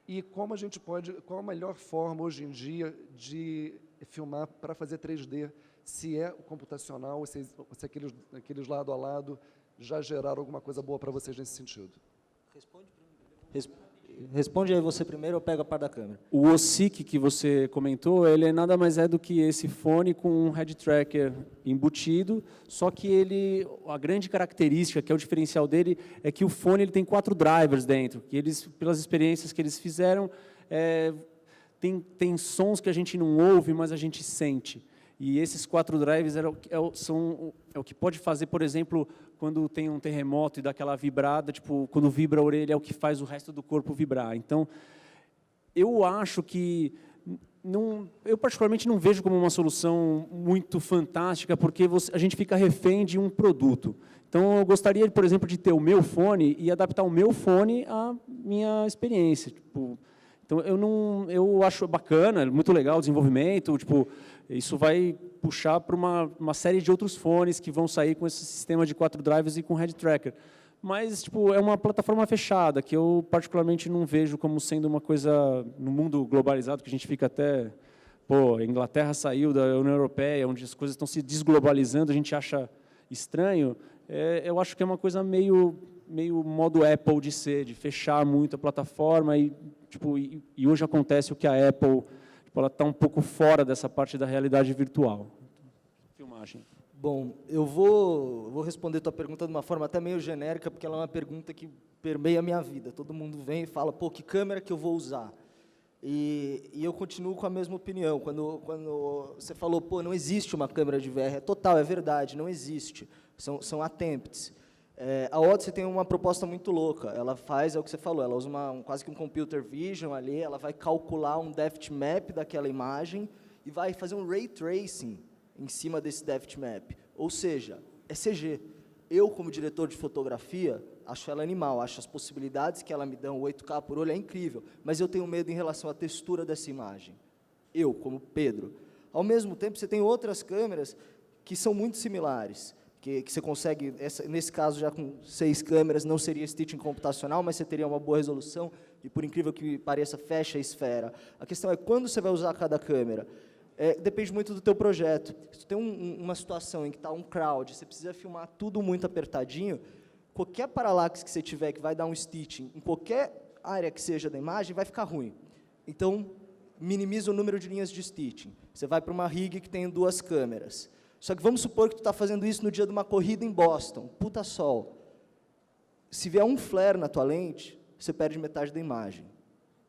e como a gente pode, qual a melhor forma hoje em dia de filmar para fazer 3D, se é o computacional ou se aqueles lado a lado já geraram alguma coisa boa para vocês nesse sentido. Responde aí você primeiro, eu pego a par da câmera. O OSIC que você comentou, ele nada mais é do que esse fone com um head tracker embutido, só que a grande característica, que é o diferencial dele, é que o fone ele tem 4 drivers dentro, que eles, pelas experiências que eles fizeram, tem sons que a gente não ouve, mas a gente sente. E esses 4 drivers é o que pode fazer, por exemplo, quando tem um terremoto e dá aquela vibrada, tipo, quando vibra a orelha é o que faz o resto do corpo vibrar. Então, eu acho que, eu particularmente não vejo como uma solução muito fantástica, porque a gente fica refém de um produto. Então, eu gostaria, por exemplo, de ter o meu fone e adaptar o meu fone à minha experiência. Tipo, então, eu acho bacana, muito legal o desenvolvimento, tipo, isso vai puxar para uma série de outros fones que vão sair com esse sistema de 4 drivers e com head tracker. Mas tipo, é uma plataforma fechada, que eu particularmente não vejo como sendo uma coisa, no mundo globalizado, que a gente fica até... Pô, a Inglaterra saiu da União Europeia, onde as coisas estão se desglobalizando, a gente acha estranho. Eu acho que é uma coisa meio modo Apple de ser, de fechar muito a plataforma. E hoje acontece o que a Apple... ela está um pouco fora dessa parte da realidade virtual. Filmagem. Bom, eu vou responder tua pergunta de uma forma até meio genérica, porque ela é uma pergunta que permeia a minha vida. Todo mundo vem e fala, pô, que câmera que eu vou usar? E eu continuo com a mesma opinião. Quando você falou, pô, não existe uma câmera de VR, é total, é verdade, não existe. São attempts. A Odyssey tem uma proposta muito louca. Ela faz, é o que você falou, ela usa quase que um computer vision ali, ela vai calcular um depth map daquela imagem e vai fazer um ray tracing em cima desse depth map. Ou seja, é CG. Eu, como diretor de fotografia, acho ela animal, acho as possibilidades que ela me dá, o 8K por olho é incrível, mas eu tenho medo em relação à textura dessa imagem. Eu, como Pedro. Ao mesmo tempo, você tem outras câmeras que são muito similares, que você consegue, nesse caso, já com 6 câmeras, não seria stitching computacional, mas você teria uma boa resolução, e por incrível que pareça, fecha a esfera. A questão é quando você vai usar cada câmera. Depende muito do teu projeto. Se tu tem uma situação em que está um crowd, você precisa filmar tudo muito apertadinho, qualquer paralaxe que você tiver que vai dar um stitching, em qualquer área que seja da imagem, vai ficar ruim. Então, minimiza o número de linhas de stitching. Você vai para uma rig que tem 2 câmeras. Só que vamos supor que tu está fazendo isso no dia de uma corrida em Boston, puta sol. Se vier um flare na tua lente, você perde metade da imagem.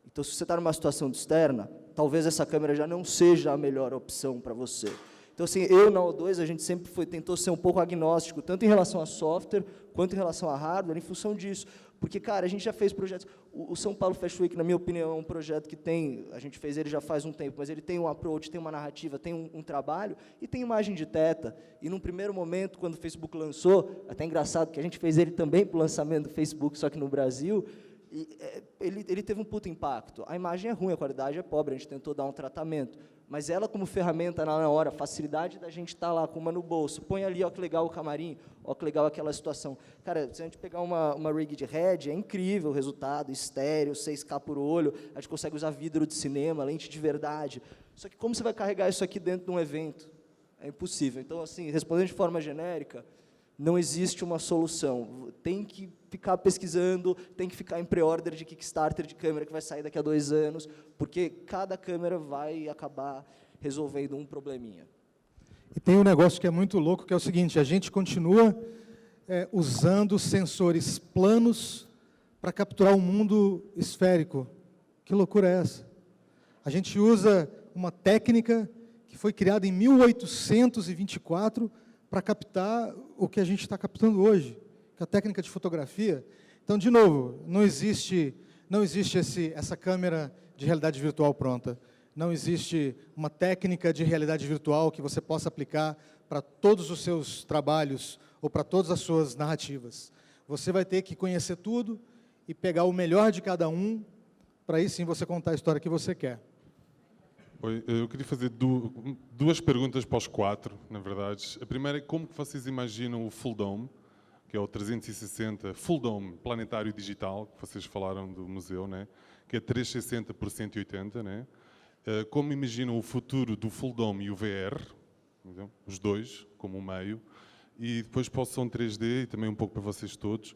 Então, se você está numa situação de externa, talvez essa câmera já não seja a melhor opção para você. Então, assim, eu na O2, a gente sempre tentou ser um pouco agnóstico, tanto em relação a software, quanto em relação a hardware, em função disso. Porque, cara, a gente já fez projetos... O São Paulo Fashion Week, na minha opinião, é um projeto que tem... A gente fez ele já faz um tempo, mas ele tem um approach, tem uma narrativa, tem um trabalho, e tem imagem de teta. E, num primeiro momento, quando o Facebook lançou, até engraçado que a gente fez ele também para o lançamento do Facebook, só que no Brasil, Ele teve um puto impacto. A imagem é ruim, a qualidade é pobre, a gente tentou dar um tratamento, mas ela como ferramenta na hora, a facilidade da gente estar lá com uma no bolso, põe ali, ó que legal o camarim, ó que legal aquela situação. Cara, se a gente pegar uma rig de head, é incrível o resultado, estéreo, 6K por olho, a gente consegue usar vidro de cinema, lente de verdade. Só que como você vai carregar isso aqui dentro de um evento? É impossível. Então, assim, respondendo de forma genérica, não existe uma solução. Tem que ficar pesquisando, tem que ficar em pre-order de Kickstarter de câmera que vai sair daqui a 2 anos, porque cada câmera vai acabar resolvendo um probleminha. E tem um negócio que é muito louco, que é o seguinte, a gente continua usando sensores planos para capturar um mundo esférico. Que loucura é essa? A gente usa uma técnica que foi criada em 1824 para captar o que a gente está captando hoje, que é a técnica de fotografia. Então, de novo, não existe essa câmera de realidade virtual pronta. Não existe uma técnica de realidade virtual que você possa aplicar para todos os seus trabalhos ou para todas as suas narrativas. Você vai ter que conhecer tudo e pegar o melhor de cada um para aí sim você contar a história que você quer. Oi, eu queria fazer duas perguntas para os 4, na verdade. A primeira é como que vocês imaginam o Full Dome, que é o 360 Full Dome planetário digital, que vocês falaram do museu, né? Que é 360 por 180, né? Como imaginam o futuro do Full Dome e o VR, então, os dois, como um meio, e depois para o som 3D, e também um pouco para vocês todos.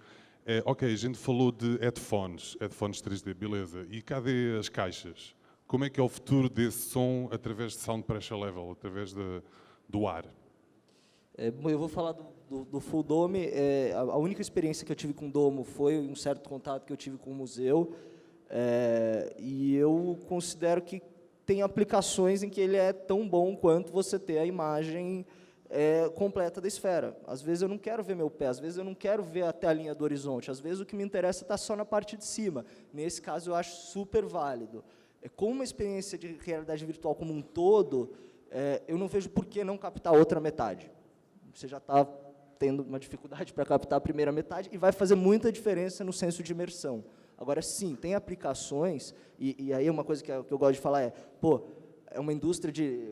Ok, a gente falou de headphones 3D, beleza. E cadê as caixas? Como é que é o futuro desse som através de sound pressure level, através do ar? Eu vou falar do Full Dome. A única experiência que eu tive com o Domo foi um certo contato que eu tive com o museu. E eu considero que tem aplicações em que ele é tão bom quanto você ter a imagem completa da esfera. Às vezes eu não quero ver meu pé, às vezes eu não quero ver até a linha do horizonte, às vezes o que me interessa está só na parte de cima. Nesse caso eu acho super válido. Como uma experiência de realidade virtual como um todo, eu não vejo por que não captar a outra metade. Você já está tendo uma dificuldade para captar a primeira metade e vai fazer muita diferença no senso de imersão. Agora, sim, tem aplicações, e aí uma coisa que eu gosto de falar é uma indústria de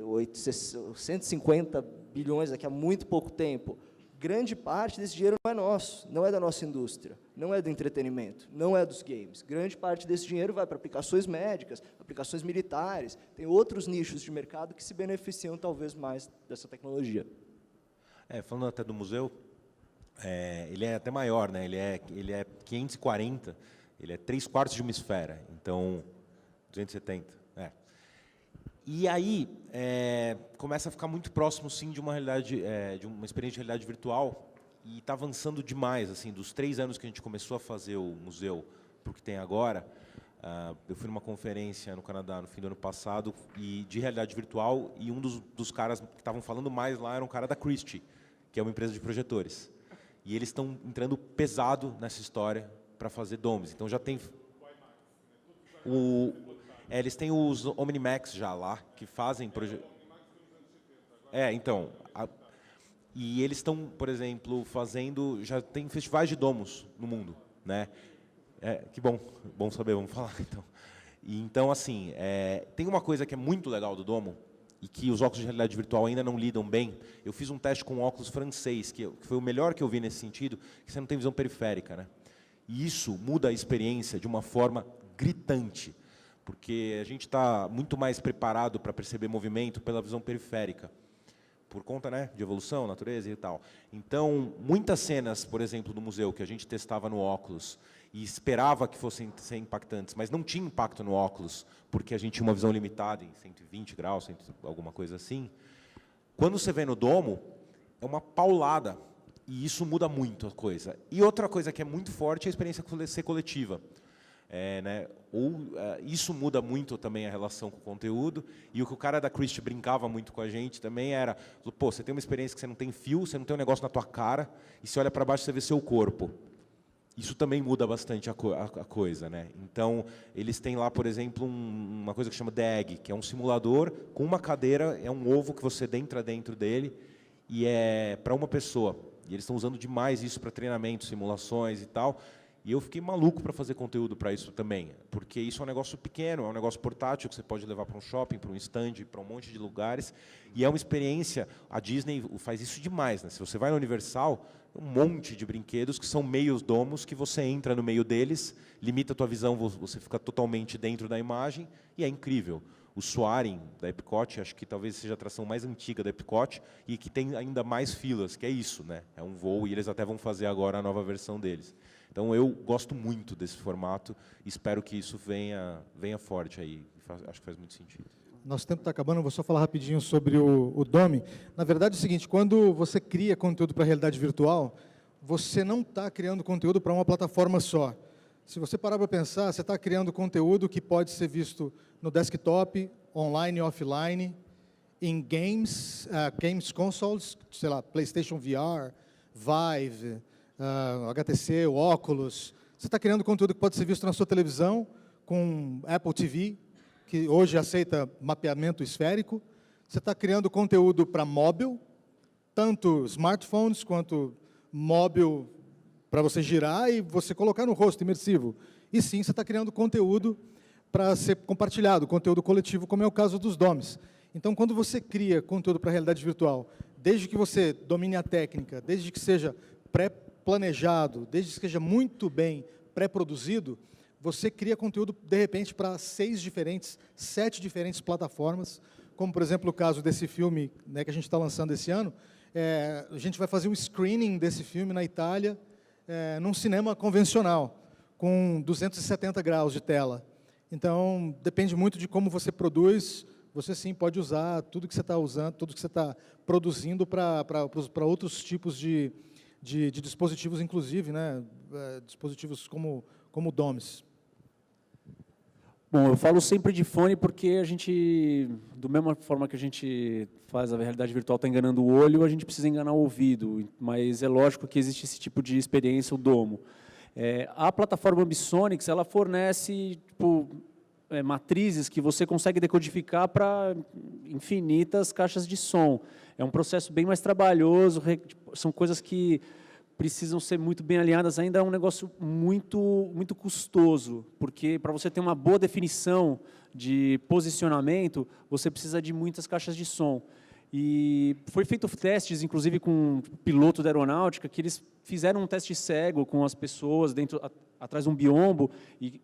150 bilhões daqui a muito pouco tempo. Grande parte desse dinheiro não é nosso, não é da nossa indústria, não é do entretenimento, não é dos games. Grande parte desse dinheiro vai para aplicações médicas, aplicações militares, tem outros nichos de mercado que se beneficiam talvez mais dessa tecnologia. Falando até do museu, ele é até maior, né? Ele é 540, ele é 3/4 de uma esfera, então 270. E aí começa a ficar muito próximo, sim, de uma realidade, de uma experiência de realidade virtual, e está avançando demais, assim, dos 3 anos que a gente começou a fazer o museu para o que tem agora. Eu fui numa conferência no Canadá no fim do ano passado de realidade virtual, e um dos caras que estavam falando mais lá era um cara da Christie, que é uma empresa de projetores. E eles estão entrando pesado nessa história para fazer domes. Então já tem eles têm os Omnimax já lá, que fazem projetos. Então. E eles estão, por exemplo, já tem festivais de domos no mundo, né? Que bom saber, vamos falar então. Então, assim, tem uma coisa que é muito legal do domo, e que os óculos de realidade virtual ainda não lidam bem. Eu fiz um teste com um óculos francês, que foi o melhor que eu vi nesse sentido, que você não tem visão periférica, né? E isso muda a experiência de uma forma gritante, porque a gente está muito mais preparado para perceber movimento pela visão periférica, por conta, né, de evolução, natureza e tal. Então, muitas cenas, por exemplo, do museu, que a gente testava no óculos e esperava que fossem ser impactantes, mas não tinha impacto no óculos, porque a gente tinha uma visão limitada em 120 graus, alguma coisa assim. Quando você vê no domo, é uma paulada, e isso muda muito a coisa. E outra coisa que é muito forte é a experiência ser coletiva. Né? Isso muda muito também a relação com o conteúdo, e o que o cara da Christie brincava muito com a gente também era, você tem uma experiência que você não tem fio, você não tem um negócio na tua cara, e você olha para baixo e você vê seu corpo. Isso também muda bastante a coisa, né? Então, eles têm lá, por exemplo, uma coisa que chama The Egg, que é um simulador com uma cadeira, é um ovo que você entra dentro dele, e é para uma pessoa. E eles estão usando demais isso para treinamento, simulações e tal. E eu fiquei maluco para fazer conteúdo para isso também, porque isso é um negócio pequeno, é um negócio portátil que você pode levar para um shopping, para um stand, para um monte de lugares, e é uma experiência. A Disney faz isso demais, né? Se você vai na Universal, um monte de brinquedos que são meios domos, que você entra no meio deles, limita a tua visão, você fica totalmente dentro da imagem, e é incrível. O Soaring, da Epcot, acho que talvez seja a atração mais antiga da Epcot, e que tem ainda mais filas, que é isso, né? É um voo, e eles até vão fazer agora a nova versão deles. Então, eu gosto muito desse formato, espero que isso venha forte aí. Acho que faz muito sentido. Nosso tempo está acabando, eu vou só falar rapidinho sobre o Dome. Na verdade é o seguinte, quando você cria conteúdo para a realidade virtual, você não está criando conteúdo para uma plataforma só. Se você parar para pensar, você está criando conteúdo que pode ser visto no desktop, online e offline, em games, games consoles, sei lá, PlayStation VR, Vive, HTC, o Oculus. Você está criando conteúdo que pode ser visto na sua televisão, com Apple TV, que hoje aceita mapeamento esférico. Você está criando conteúdo para móvel, tanto smartphones quanto móvel para você girar e você colocar no rosto, imersivo. E sim, você está criando conteúdo para ser compartilhado, conteúdo coletivo, como é o caso dos DOMs. Então, quando você cria conteúdo para a realidade virtual, desde que você domine a técnica, desde que seja pré-planejado, desde que seja muito bem pré-produzido, você cria conteúdo, de repente, para 6 diferentes, 7 diferentes plataformas, como, por exemplo, o caso desse filme, né, que a gente está lançando esse ano. A gente vai fazer um screening desse filme na Itália, num cinema convencional, com 270 graus de tela. Então, depende muito de como você produz, você sim pode usar tudo que você está usando, tudo que você está produzindo para outros tipos de dispositivos, inclusive, né, dispositivos como DOMs. Bom, eu falo sempre de fone porque a gente, da mesma forma que a gente faz a realidade virtual, está enganando o olho, a gente precisa enganar o ouvido, mas é lógico que existe esse tipo de experiência, o domo. A plataforma Ambisonics, ela fornece matrizes que você consegue decodificar para infinitas caixas de som. É um processo bem mais trabalhoso, são coisas que precisam ser muito bem alinhadas, ainda é um negócio muito custoso, porque para você ter uma boa definição de posicionamento, você precisa de muitas caixas de som. E foi feito testes, inclusive com o piloto da aeronáutica, que eles fizeram um teste cego com as pessoas atrás de um biombo e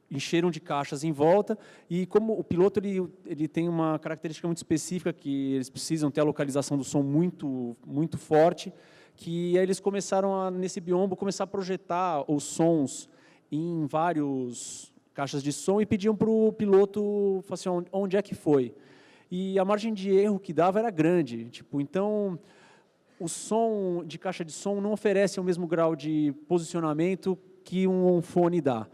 encheram de caixas em volta, e como o piloto ele tem uma característica muito específica, que eles precisam ter a localização do som muito forte, que aí eles começaram, nesse biombo, começar a projetar os sons em vários caixas de som e pediam para o piloto, assim, onde é que foi. E a margem de erro que dava era grande. Então, o som de caixa de som não oferece o mesmo grau de posicionamento que um fone dá.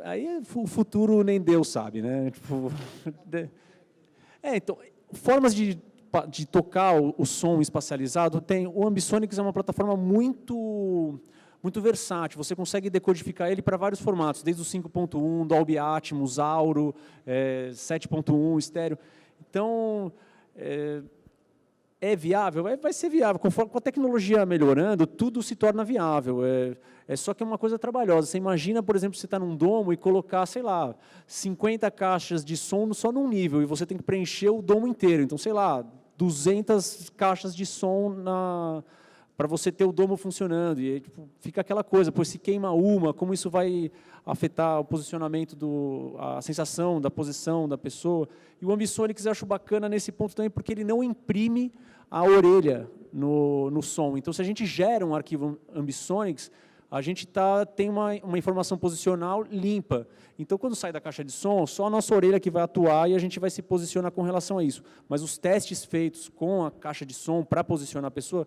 Aí o futuro nem Deus sabe, né? Então, formas de tocar o som espacializado, tem o Ambisonics, é uma plataforma muito versátil, você consegue decodificar ele para vários formatos, desde o 5.1, Dolby Atmos, Auro, 7.1, estéreo. Então, é viável? Vai ser viável. Com a tecnologia melhorando, tudo se torna viável. Só que é uma coisa trabalhosa. Você imagina, por exemplo, você está num domo e colocar, sei lá, 50 caixas de som só num nível, e você tem que preencher o domo inteiro. Então, sei lá, 200 caixas de som para você ter o domo funcionando. E aí, fica aquela coisa, se queima uma, como isso vai afetar o posicionamento, a sensação da posição da pessoa. E o Ambisonics eu acho bacana nesse ponto também, porque ele não imprime a orelha no som. Então, se a gente gera um arquivo Ambisonics, a gente tem uma informação posicional limpa. Então, quando sai da caixa de som, só a nossa orelha que vai atuar e a gente vai se posicionar com relação a isso. Mas os testes feitos com a caixa de som para posicionar a pessoa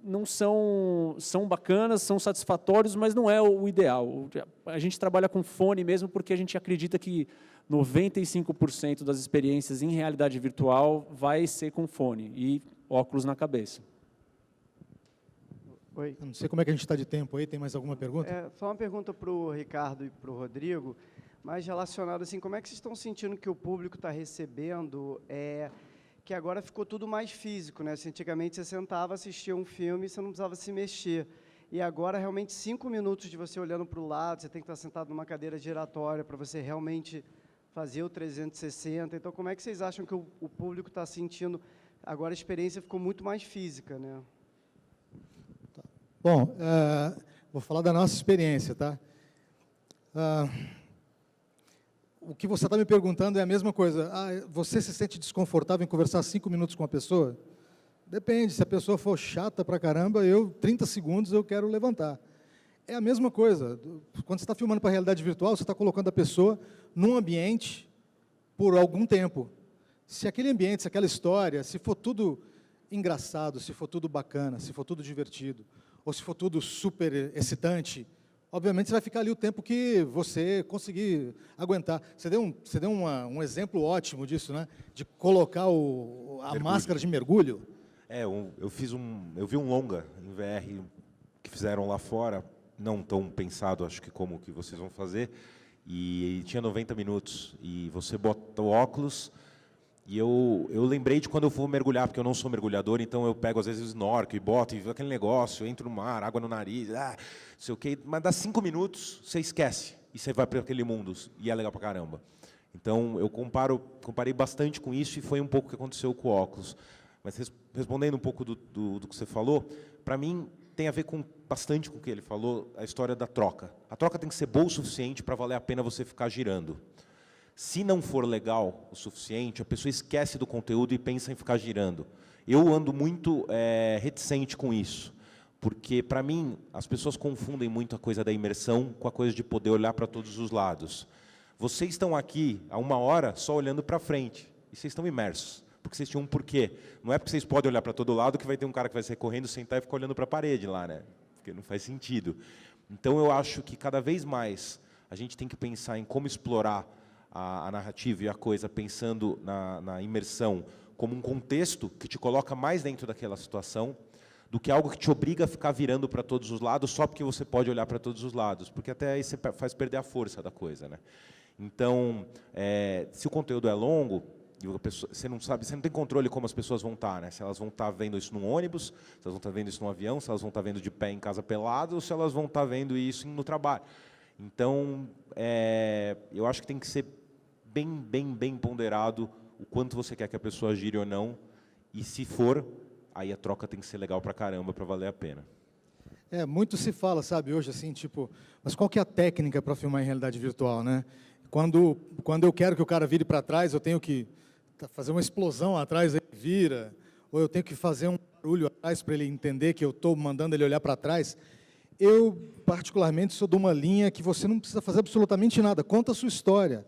não são bacanas, são satisfatórios, mas não é o ideal. A gente trabalha com fone mesmo porque a gente acredita que 95% das experiências em realidade virtual vai ser com fone e óculos na cabeça. Oi. Eu não sei como é que a gente está de tempo aí, tem mais alguma pergunta? Só uma pergunta para o Ricardo e para o Rodrigo, mais relacionado assim, como é que vocês estão sentindo que o público está recebendo, que agora ficou tudo mais físico, né? Antigamente você sentava, assistia um filme e você não precisava se mexer. e agora realmente 5 minutos de você olhando para o lado, você tem que estar sentado numa cadeira giratória para você realmente fazer o 360. Então, como é que vocês acham que o público está sentindo? Agora a experiência ficou muito mais física, né? Bom, vou falar da nossa experiência, tá? O que você está me perguntando é a mesma coisa. Você se sente desconfortável em conversar 5 minutos com a pessoa? Depende, se a pessoa for chata pra caramba, 30 segundos eu quero levantar. É a mesma coisa. Quando você está filmando para a realidade virtual, você está colocando a pessoa num ambiente por algum tempo. Se aquele ambiente, se aquela história, se for tudo engraçado, se for tudo bacana, se for tudo divertido, ou se for tudo super excitante, obviamente você vai ficar ali o tempo que você conseguir aguentar. Você deu um exemplo ótimo disso, né? De colocar a máscara de mergulho. Eu vi um longa em VR que fizeram lá fora, não tão pensado, acho que como que vocês vão fazer, e tinha 90 minutos, e você bota o óculos, e eu lembrei de quando eu vou mergulhar, porque eu não sou mergulhador, então eu pego às vezes o snorkel e boto, e aquele negócio, eu entro no mar, água no nariz, não sei o quê, mas dá 5 minutos, você esquece, e você vai para aquele mundo, e é legal pra caramba. Então, eu comparei bastante com isso, e foi um pouco o que aconteceu com o óculos. Mas respondendo um pouco do que você falou, para mim tem a ver bastante com o que ele falou, a história da troca. A troca tem que ser boa o suficiente para valer a pena você ficar girando. Se não for legal o suficiente, a pessoa esquece do conteúdo e pensa em ficar girando. Eu ando muito reticente com isso, porque, para mim, as pessoas confundem muito a coisa da imersão com a coisa de poder olhar para todos os lados. Vocês estão aqui há 1 hora só olhando para frente, e vocês estão imersos. Porque vocês tinham um porquê. Não é porque vocês podem olhar para todo lado que vai ter um cara que vai sair correndo, sentar e ficar olhando para a parede lá, né? Porque não faz sentido. Então, eu acho que cada vez mais a gente tem que pensar em como explorar a narrativa e a coisa, pensando na imersão como um contexto que te coloca mais dentro daquela situação, do que algo que te obriga a ficar virando para todos os lados só porque você pode olhar para todos os lados, porque até aí você faz perder a força da coisa, né? Então, se o conteúdo é longo, você não sabe, você não tem controle como as pessoas vão estar, né? Se elas vão estar vendo isso num ônibus, se elas vão estar vendo isso num avião, se elas vão estar vendo de pé em casa pelado, ou se elas vão estar vendo isso no trabalho. Então, eu acho que tem que ser bem ponderado o quanto você quer que a pessoa gire ou não, e se for, aí a troca tem que ser legal pra caramba, para valer a pena. Muito se fala, sabe, hoje, assim, tipo, mas qual que é a técnica para filmar em realidade virtual, né? Quando eu quero que o cara vire para trás, eu tenho que fazer uma explosão atrás, ele vira, ou eu tenho que fazer um barulho atrás para ele entender que eu estou mandando ele olhar para trás. Eu, particularmente, sou de uma linha que você não precisa fazer absolutamente nada, conta a sua história.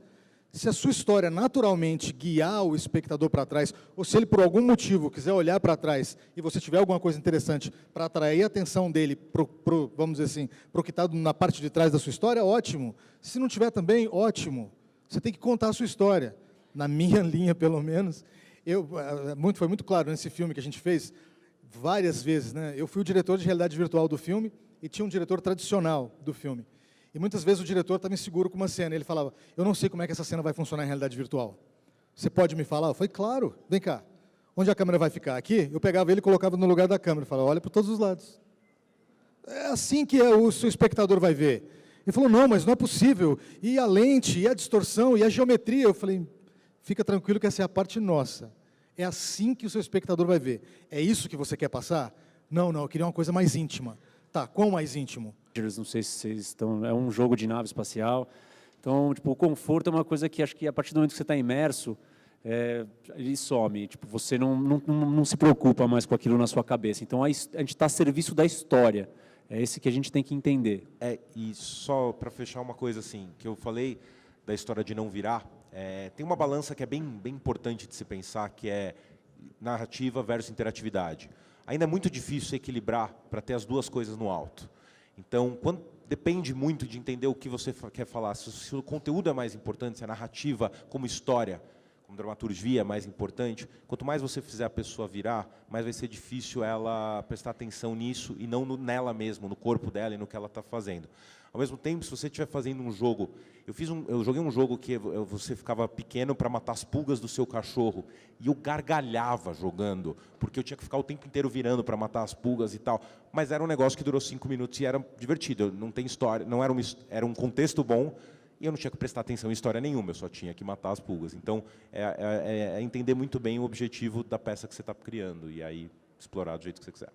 Se a sua história naturalmente guiar o espectador para trás, ou se ele, por algum motivo, quiser olhar para trás e você tiver alguma coisa interessante para atrair a atenção dele, vamos dizer assim, para o que está na parte de trás da sua história, ótimo. Se não tiver também, ótimo. Você tem que contar a sua história. Na minha linha, pelo menos, foi muito claro nesse filme que a gente fez, várias vezes, né? Eu fui o diretor de realidade virtual do filme e tinha um diretor tradicional do filme. E muitas vezes o diretor estava inseguro com uma cena. Ele falava, eu não sei como é que essa cena vai funcionar em realidade virtual. Você pode me falar? Eu falei, claro, vem cá. Onde a câmera vai ficar? Aqui? Eu pegava ele e colocava no lugar da câmera. Eu falava, olha para todos os lados. É assim que o seu espectador vai ver. Ele falou, não, mas não é possível. E a lente, e a distorção, e a geometria. Eu falei, fica tranquilo que essa é a parte nossa. É assim que o seu espectador vai ver. É isso que você quer passar? Não, eu queria uma coisa mais íntima. Tá, qual mais íntimo? Não sei se vocês estão... É um jogo de nave espacial. Então, tipo, o conforto é uma coisa que acho que a partir do momento que você está imerso, ele some. Tipo, você não se preocupa mais com aquilo na sua cabeça. Então, a gente está a serviço da história. É esse que a gente tem que entender. E só para fechar uma coisa assim, que eu falei da história de não virar, tem uma balança que é bem importante de se pensar, que é narrativa versus interatividade. Ainda é muito difícil equilibrar para ter as duas coisas no alto. Então, depende muito de entender o que você quer falar. Se o conteúdo é mais importante, se a narrativa como história como dramaturgia, mais importante, quanto mais você fizer a pessoa virar, mais vai ser difícil ela prestar atenção nisso e não nela mesma, no corpo dela e no que ela está fazendo. Ao mesmo tempo, se você estiver fazendo um jogo... Eu joguei um jogo que você ficava pequeno para matar as pulgas do seu cachorro, e eu gargalhava jogando, porque eu tinha que ficar o tempo inteiro virando para matar as pulgas e tal. Mas era um negócio que durou 5 minutos e era divertido. Não tem história, não era um contexto bom, e eu não tinha que prestar atenção em história nenhuma, eu só tinha que matar as pulgas. Então, é entender muito bem o objetivo da peça que você está criando, e aí explorar do jeito que você quiser.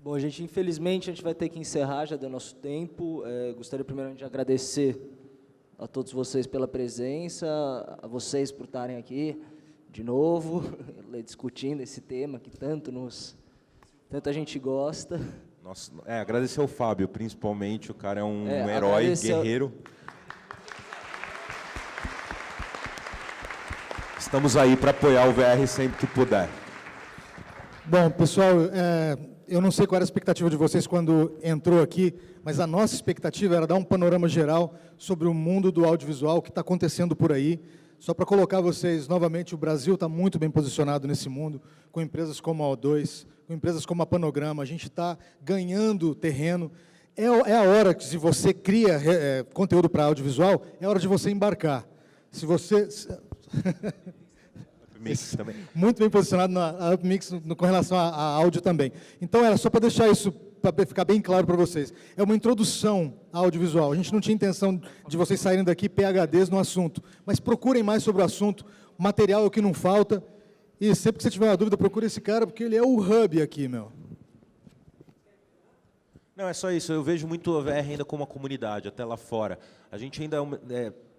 Bom, gente, infelizmente a gente vai ter que encerrar, já deu nosso tempo. Gostaria primeiramente de agradecer a todos vocês pela presença, a vocês por estarem aqui de novo, discutindo esse tema que tanto a gente gosta. Nossa, agradecer ao Fábio, principalmente, o cara é um herói, guerreiro. Estamos aí para apoiar o VR sempre que puder. Bom, pessoal, eu não sei qual era a expectativa de vocês quando entrou aqui, mas a nossa expectativa era dar um panorama geral sobre o mundo do audiovisual, o que está acontecendo por aí. Só para colocar vocês novamente, o Brasil está muito bem posicionado nesse mundo, com empresas como a O2, com empresas como a Panograma, a gente está ganhando terreno. É a hora que, se você cria conteúdo para audiovisual, é hora de você embarcar. Se você... Mix também. Muito bem posicionado na UpMix com relação a áudio também. Então, era só para deixar isso, para ficar bem claro para vocês. É uma introdução ao audiovisual. A gente não tinha intenção de vocês saírem daqui PhDs no assunto, mas procurem mais sobre o assunto. O material é o que não falta. E sempre que você tiver uma dúvida, procure esse cara, porque ele é o hub aqui, meu. Não, é só isso. Eu vejo muito a VR ainda como uma comunidade, até lá fora. A gente ainda...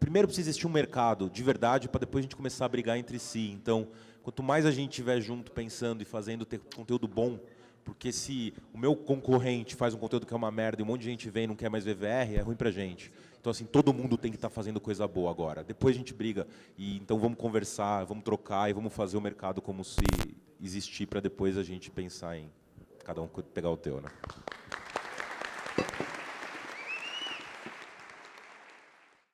primeiro precisa existir um mercado de verdade para depois a gente começar a brigar entre si. Então, quanto mais a gente estiver junto pensando e fazendo ter conteúdo bom, porque se o meu concorrente faz um conteúdo que é uma merda e um monte de gente vem e não quer mais ver VR, é ruim pra gente. Então, assim, todo mundo tem que estar fazendo coisa boa agora. Depois a gente briga. E então vamos conversar, vamos trocar e vamos fazer o mercado como se existir para depois a gente pensar em cada um pegar o teu, né?